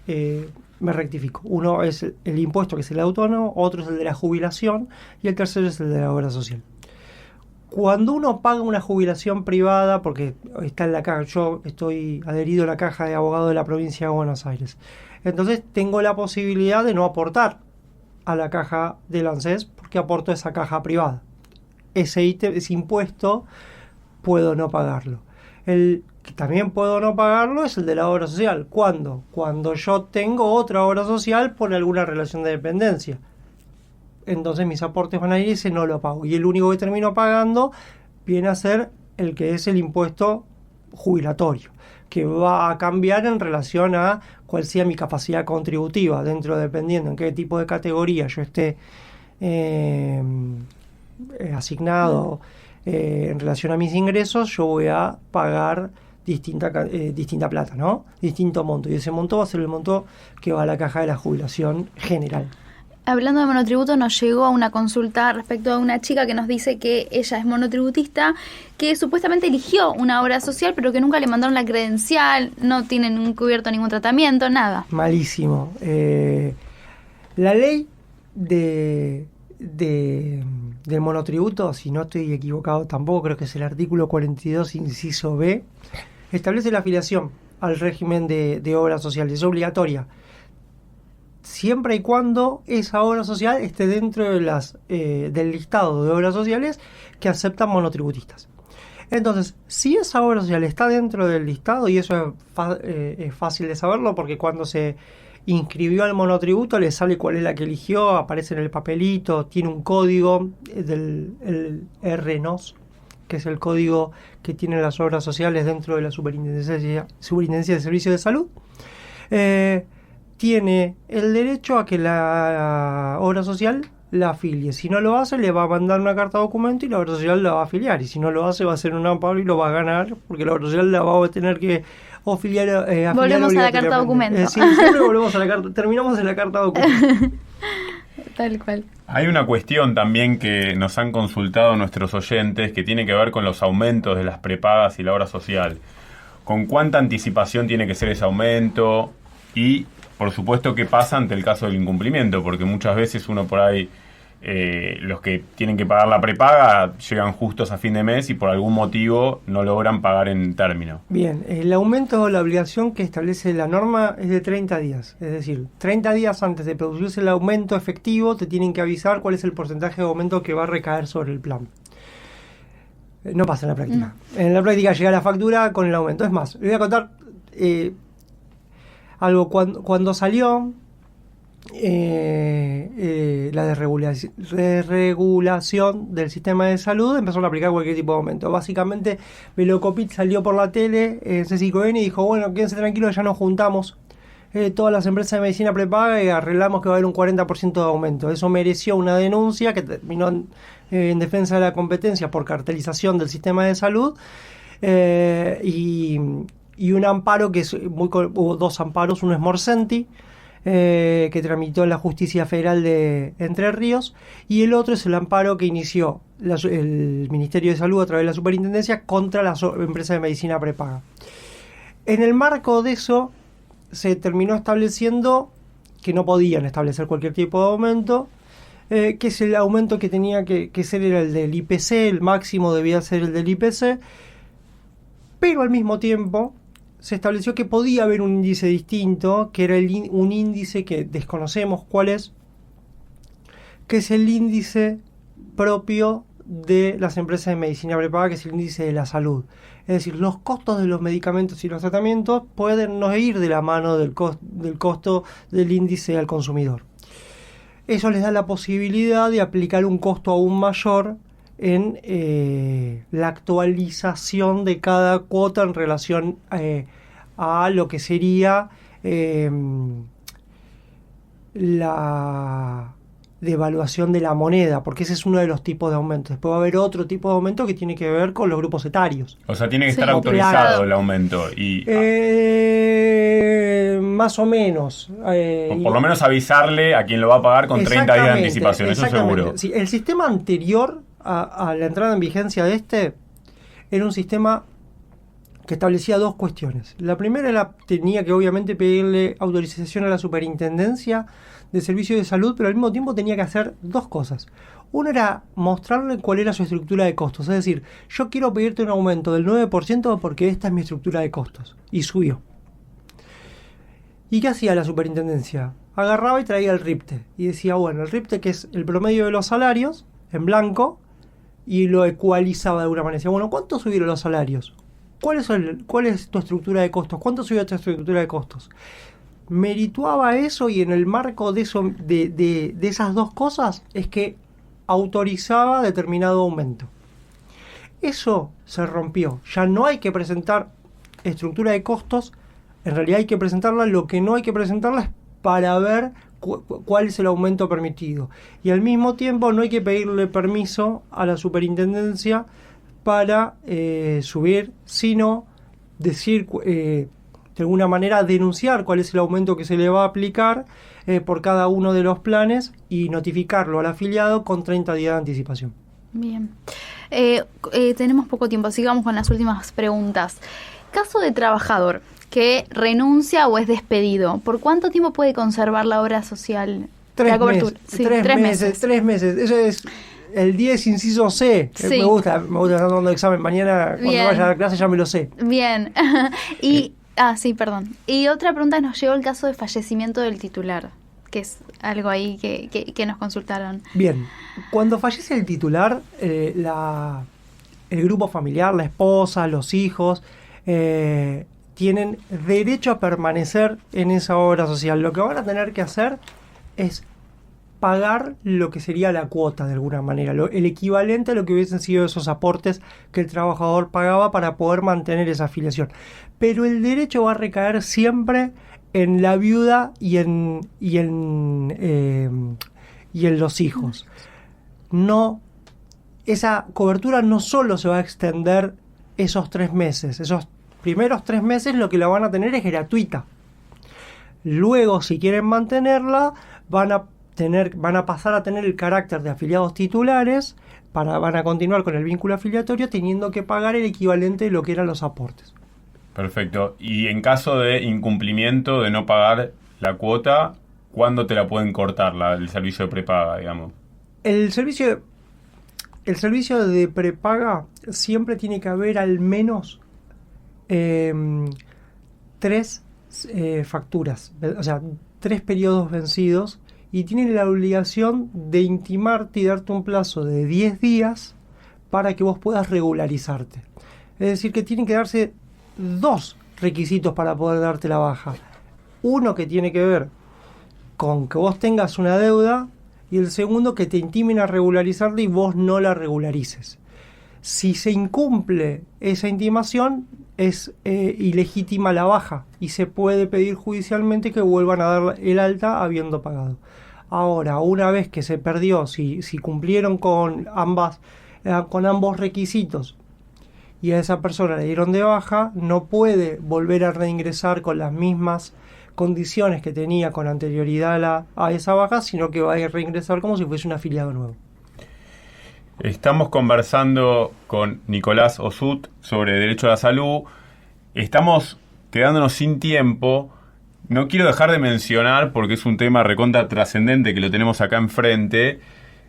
me rectifico, uno es el impuesto que es el autónomo, otro es el de la jubilación y el tercero es el de la obra social. Cuando uno paga una jubilación privada, porque está en la caja, yo estoy adherido a la caja de abogados de la provincia de Buenos Aires, entonces tengo la posibilidad de no aportar a la caja del ANSES porque aporto a esa caja privada. Ese impuesto puedo no pagarlo. El que también puedo no pagarlo es el de la obra social. ¿Cuándo? Cuando yo tengo otra obra social por alguna relación de dependencia. Entonces mis aportes van a ir y ese no lo pago. Y el único que termino pagando viene a ser el que es el impuesto jubilatorio, que va a cambiar en relación a cuál sea mi capacidad contributiva dentro, dependiendo en qué tipo de categoría yo esté asignado en relación a mis ingresos. Yo voy a pagar distinta plata, ¿no? Distinto monto. Y ese monto va a ser el monto que va a la caja de la jubilación general.
Hablando de monotributo, nos llegó a una consulta respecto a una chica que nos dice que ella es monotributista, que supuestamente eligió una obra social, pero que nunca le mandaron la credencial, no tienen cubierto ningún tratamiento, nada.
Malísimo. La ley del monotributo, si no estoy equivocado tampoco, creo que es el artículo 42, inciso B, establece la afiliación al régimen de obras sociales. Es obligatoria, siempre y cuando esa obra social esté dentro de del listado de obras sociales que aceptan monotributistas. Entonces, si esa obra social está dentro del listado, y eso es fácil de saberlo porque cuando se inscribió al monotributo le sale cuál es la que eligió, aparece en el papelito, tiene un código el RNOS, que es el código que tienen las obras sociales dentro de la Superintendencia de Servicios de Salud. Tiene el derecho a que la obra social la afilie. Si no lo hace, le va a mandar una carta de documento y la obra social la va a afiliar. Y si no lo hace, va a hacer un amparo y lo va a ganar, porque la obra social la va a tener que afiliar.
Volvemos a la carta de documento.
Sí, siempre volvemos a la carta. Terminamos en la carta de documento.
Tal cual.
Hay una cuestión también que nos han consultado nuestros oyentes que tiene que ver con los aumentos de las prepagas y la obra social. ¿Con cuánta anticipación tiene que ser ese aumento? Y por supuesto, ¿qué pasa ante el caso del incumplimiento? Porque muchas veces uno por ahí, los que tienen que pagar la prepaga, llegan justos a fin de mes y por algún motivo no logran pagar en término.
Bien, el aumento o la obligación que establece la norma es de 30 días. Es decir, 30 días antes de producirse el aumento efectivo, te tienen que avisar cuál es el porcentaje de aumento que va a recaer sobre el plan. No pasa en la práctica. No. En la práctica llega la factura con el aumento. Es más, le voy a contar algo. Cuando salió la desregulación del sistema de salud, empezaron a aplicar cualquier tipo de aumento. Básicamente, Velocopit salió por la tele, C5N, y dijo, bueno, quédense tranquilos, ya nos juntamos todas las empresas de medicina prepaga y arreglamos que va a haber un 40% de aumento. Eso mereció una denuncia que terminó en defensa de la competencia por cartelización del sistema de salud, y un amparo que hubo dos amparos. Uno es Morsenti, que tramitó en la Justicia Federal de Entre Ríos, y el otro es el amparo que inició el Ministerio de Salud a través de la Superintendencia contra las empresas de medicina prepaga. En el marco de eso se terminó estableciendo que no podían establecer cualquier tipo de aumento, que es el aumento que tenía que ser era el del IPC, el máximo debía ser el del IPC, pero al mismo tiempo se estableció que podía haber un índice distinto, que era un índice que desconocemos cuál es, que es el índice propio de las empresas de medicina prepaga, que es el índice de la salud. Es decir, los costos de los medicamentos y los tratamientos pueden no ir de la mano del costo del índice al consumidor. Eso les da la posibilidad de aplicar un costo aún mayor en la actualización de cada cuota en relación a lo que sería la devaluación de la moneda, porque ese es uno de los tipos de aumentos. Después va a haber otro tipo de aumento que tiene que ver con los grupos etarios.
O sea, tiene que estar autorizado el aumento. Y
más o menos.
Por lo menos avisarle a quien lo va a pagar con 30 días de anticipación, eso seguro.
Sí, el sistema anterior a la entrada en vigencia de era un sistema que establecía dos cuestiones. La primera tenía que obviamente pedirle autorización a la superintendencia de servicio de salud, pero al mismo tiempo tenía que hacer dos cosas. Uno era mostrarle cuál era su estructura de costos, es decir, yo quiero pedirte un aumento del 9% porque esta es mi estructura de costos. Y subió. ¿Y qué hacía la superintendencia? Agarraba y traía el RIPTE. Y decía, bueno, el RIPTE, que es el promedio de los salarios, en blanco, y lo ecualizaba de alguna manera. Decía, bueno, ¿cuánto subieron los salarios? ¿Cuál es tu estructura de costos? ¿Cuánto subió tu estructura de costos? Merituaba eso, y en el marco de eso, de esas dos cosas, es que autorizaba determinado aumento. Eso se rompió. Ya no hay que presentar estructura de costos. En realidad hay que presentarla. Lo que no hay que presentarla es para ver cuál es el aumento permitido. Y al mismo tiempo no hay que pedirle permiso a la superintendencia para subir, sino decir, de alguna manera, denunciar cuál es el aumento que se le va a aplicar por cada uno de los planes y notificarlo al afiliado con 30 días de anticipación.
Bien. Tenemos poco tiempo, sigamos con las últimas preguntas. Caso de trabajador que renuncia o es despedido, ¿por cuánto tiempo puede conservar la obra social?
3
la cobertura.
meses.
Sí,
3 meses. 3 meses. Eso es el 10 inciso C.
Sí.
Me gusta estar dando examen. Mañana, cuando
Bien.
vaya a la clase, ya me lo sé.
Bien. Y sí, perdón. Y otra pregunta, nos llegó el caso de fallecimiento del titular, que es algo ahí que nos consultaron.
Bien. Cuando fallece el titular, el grupo familiar, la esposa, los hijos, tienen derecho a permanecer en esa obra social. Lo que van a tener que hacer es pagar lo que sería la cuota, de alguna manera, el equivalente a lo que hubiesen sido esos aportes que el trabajador pagaba para poder mantener esa afiliación. Pero el derecho va a recaer siempre en la viuda y en los hijos. No, esa cobertura no solo se va a extender esos 3 meses, esos primeros 3 meses lo que la van a tener es gratuita. Luego, si quieren mantenerla, van a pasar a tener el carácter de afiliados titulares, van a continuar con el vínculo afiliatorio teniendo que pagar el equivalente de lo que eran los aportes.
Perfecto. Y en caso de incumplimiento, de no pagar la cuota, ¿cuándo te la pueden cortar el servicio de prepaga, digamos? El
servicio de prepaga siempre tiene que haber al menos 3 facturas, o sea, 3 periodos vencidos, y tienen la obligación de intimarte y darte un plazo de 10 días para que vos puedas regularizarte. Es decir, que tienen que darse 2 requisitos para poder darte la baja. Uno que tiene que ver con que vos tengas una deuda, y el segundo que te intimen a regularizarla y vos no la regularices. Si se incumple esa intimación, es ilegítima la baja y se puede pedir judicialmente que vuelvan a dar el alta habiendo pagado. Ahora, una vez que se perdió, si cumplieron con ambos requisitos y a esa persona le dieron de baja, no puede volver a reingresar con las mismas condiciones que tenía con anterioridad a esa baja, sino que va a reingresar como si fuese un afiliado nuevo.
Estamos conversando con Nicolás Osut sobre derecho a la salud. Estamos quedándonos sin tiempo. No quiero dejar de mencionar, porque es un tema recontra trascendente que lo tenemos acá enfrente,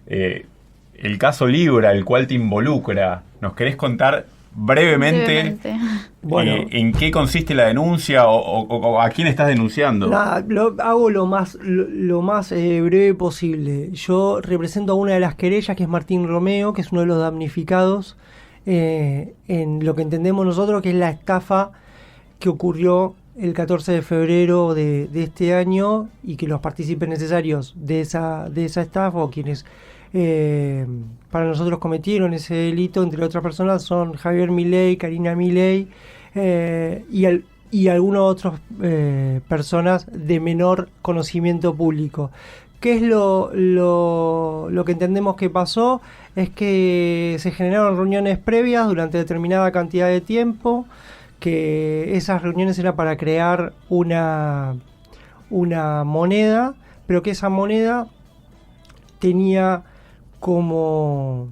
el caso Libra, el cual te involucra. ¿Nos querés contar brevemente bueno, en qué consiste la denuncia o a quién estás denunciando?
Hago lo más breve posible. Yo represento a una de las querellas, que es Martín Romeo, que es uno de los damnificados en lo que entendemos nosotros que es la estafa que ocurrió el 14 de febrero de este año, y que los partícipes necesarios de esa estafa, o quienes para nosotros cometieron ese delito, entre otras personas, son Javier Milei, Karina Milei y algunas otras personas de menor conocimiento público. ¿Qué es lo que entendemos que pasó? Es que se generaron reuniones previas durante determinada cantidad de tiempo, que esas reuniones eran para crear una moneda, pero que esa moneda tenía como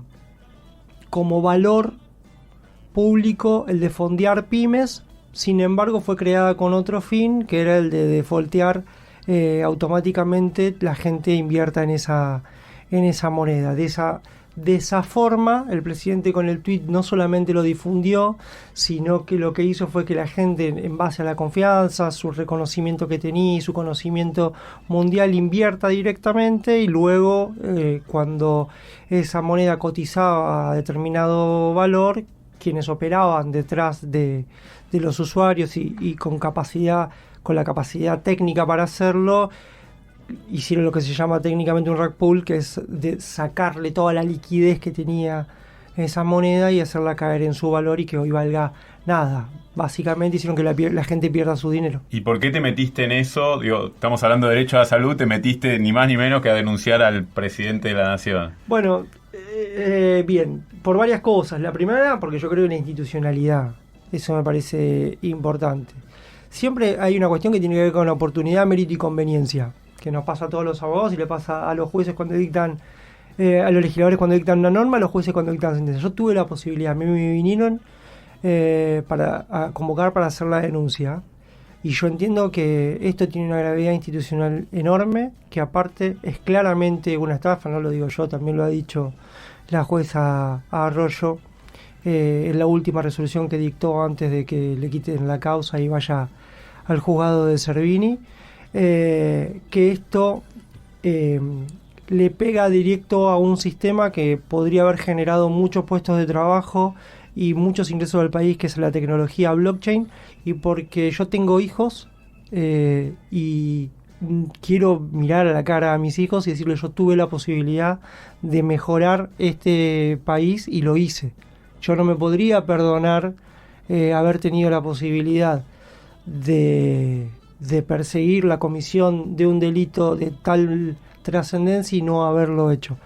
valor público el de fondear pymes. Sin embargo, fue creada con otro fin, que era el de defaultear automáticamente la gente invierta en esa moneda. De esa forma, el presidente con el tuit no solamente lo difundió, sino que lo que hizo fue que la gente, en base a la confianza, su reconocimiento que tenía y su conocimiento mundial, invierta directamente, y luego, cuando esa moneda cotizaba a determinado valor, quienes operaban detrás de los usuarios y con la capacidad técnica para hacerlo, hicieron lo que se llama técnicamente un rug pull, que es de sacarle toda la liquidez que tenía esa moneda y hacerla caer en su valor y que hoy valga nada. Básicamente hicieron que la gente pierda su dinero.
¿Y por qué te metiste en eso? Digo, estamos hablando de derecho a la salud, te metiste ni más ni menos que a denunciar al presidente de la nación.
Bueno, bien, por varias cosas. La primera, porque yo creo en la institucionalidad. Eso me parece importante. Siempre hay una cuestión que tiene que ver con oportunidad, mérito y conveniencia, que nos pasa a todos los abogados y le pasa a los jueces cuando dictan, a los legisladores cuando dictan una norma, a los jueces cuando dictan sentencia. Yo tuve la posibilidad, a mí me vinieron a convocar para hacer la denuncia, y yo entiendo que esto tiene una gravedad institucional enorme, que aparte es claramente una estafa, no lo digo yo, también lo ha dicho la jueza Arroyo en la última resolución que dictó antes de que le quiten la causa y vaya al juzgado de Cervini. Que esto le pega directo a un sistema que podría haber generado muchos puestos de trabajo y muchos ingresos al país, que es la tecnología blockchain, y porque yo tengo hijos y quiero mirar a la cara a mis hijos y decirles: yo tuve la posibilidad de mejorar este país y lo hice. Yo no me podría perdonar haber tenido la posibilidad de perseguir la comisión de un delito de tal trascendencia y no haberlo hecho.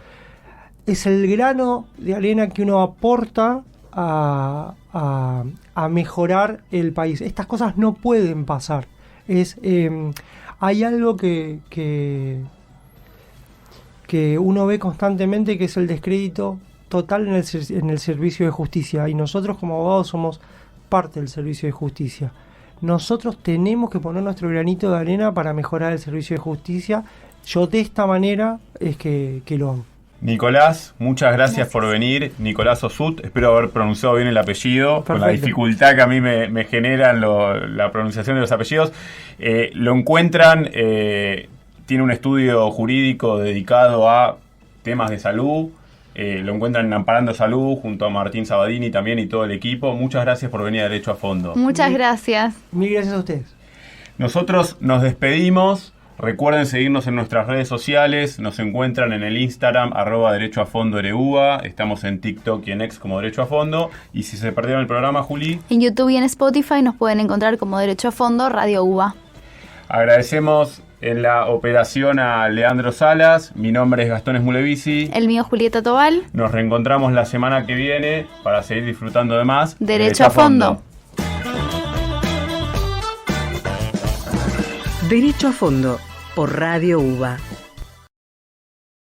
Es el grano de arena que uno aporta a mejorar el país. Estas cosas no pueden pasar. Hay algo que uno ve constantemente, que es el descrédito total en el servicio de justicia, y nosotros como abogados somos parte del servicio de justicia. Nosotros tenemos que poner nuestro granito de arena para mejorar el servicio de justicia. Yo de esta manera es que lo hago.
Nicolás, muchas gracias por venir. Nicolás Osut, espero haber pronunciado bien el apellido.
Perfecto.
Con la dificultad que a mí me generan la pronunciación de los apellidos. Lo encuentran, tiene un estudio jurídico dedicado a temas de salud. Lo encuentran en Amparando Salud junto a Martín Sabadini también y todo el equipo. Muchas gracias por venir a Derecho a Fondo.
Muchas gracias.
Mil gracias a ustedes.
Nosotros nos despedimos. Recuerden seguirnos en nuestras redes sociales. Nos encuentran en el Instagram @derechoafondoRUA. Estamos en TikTok y en X como Derecho a Fondo. Y si se perdieron el programa, Juli,
En YouTube y en Spotify nos pueden encontrar como Derecho a Fondo Radio UBA.
agradecemos en la operación a Leandro Salas. Mi nombre es Gastón Esmulevisi.
El mío, Julieta Tobal.
Nos reencontramos la semana que viene para seguir disfrutando de más
Derecho a Fondo.
Derecho a Fondo por Radio UBA.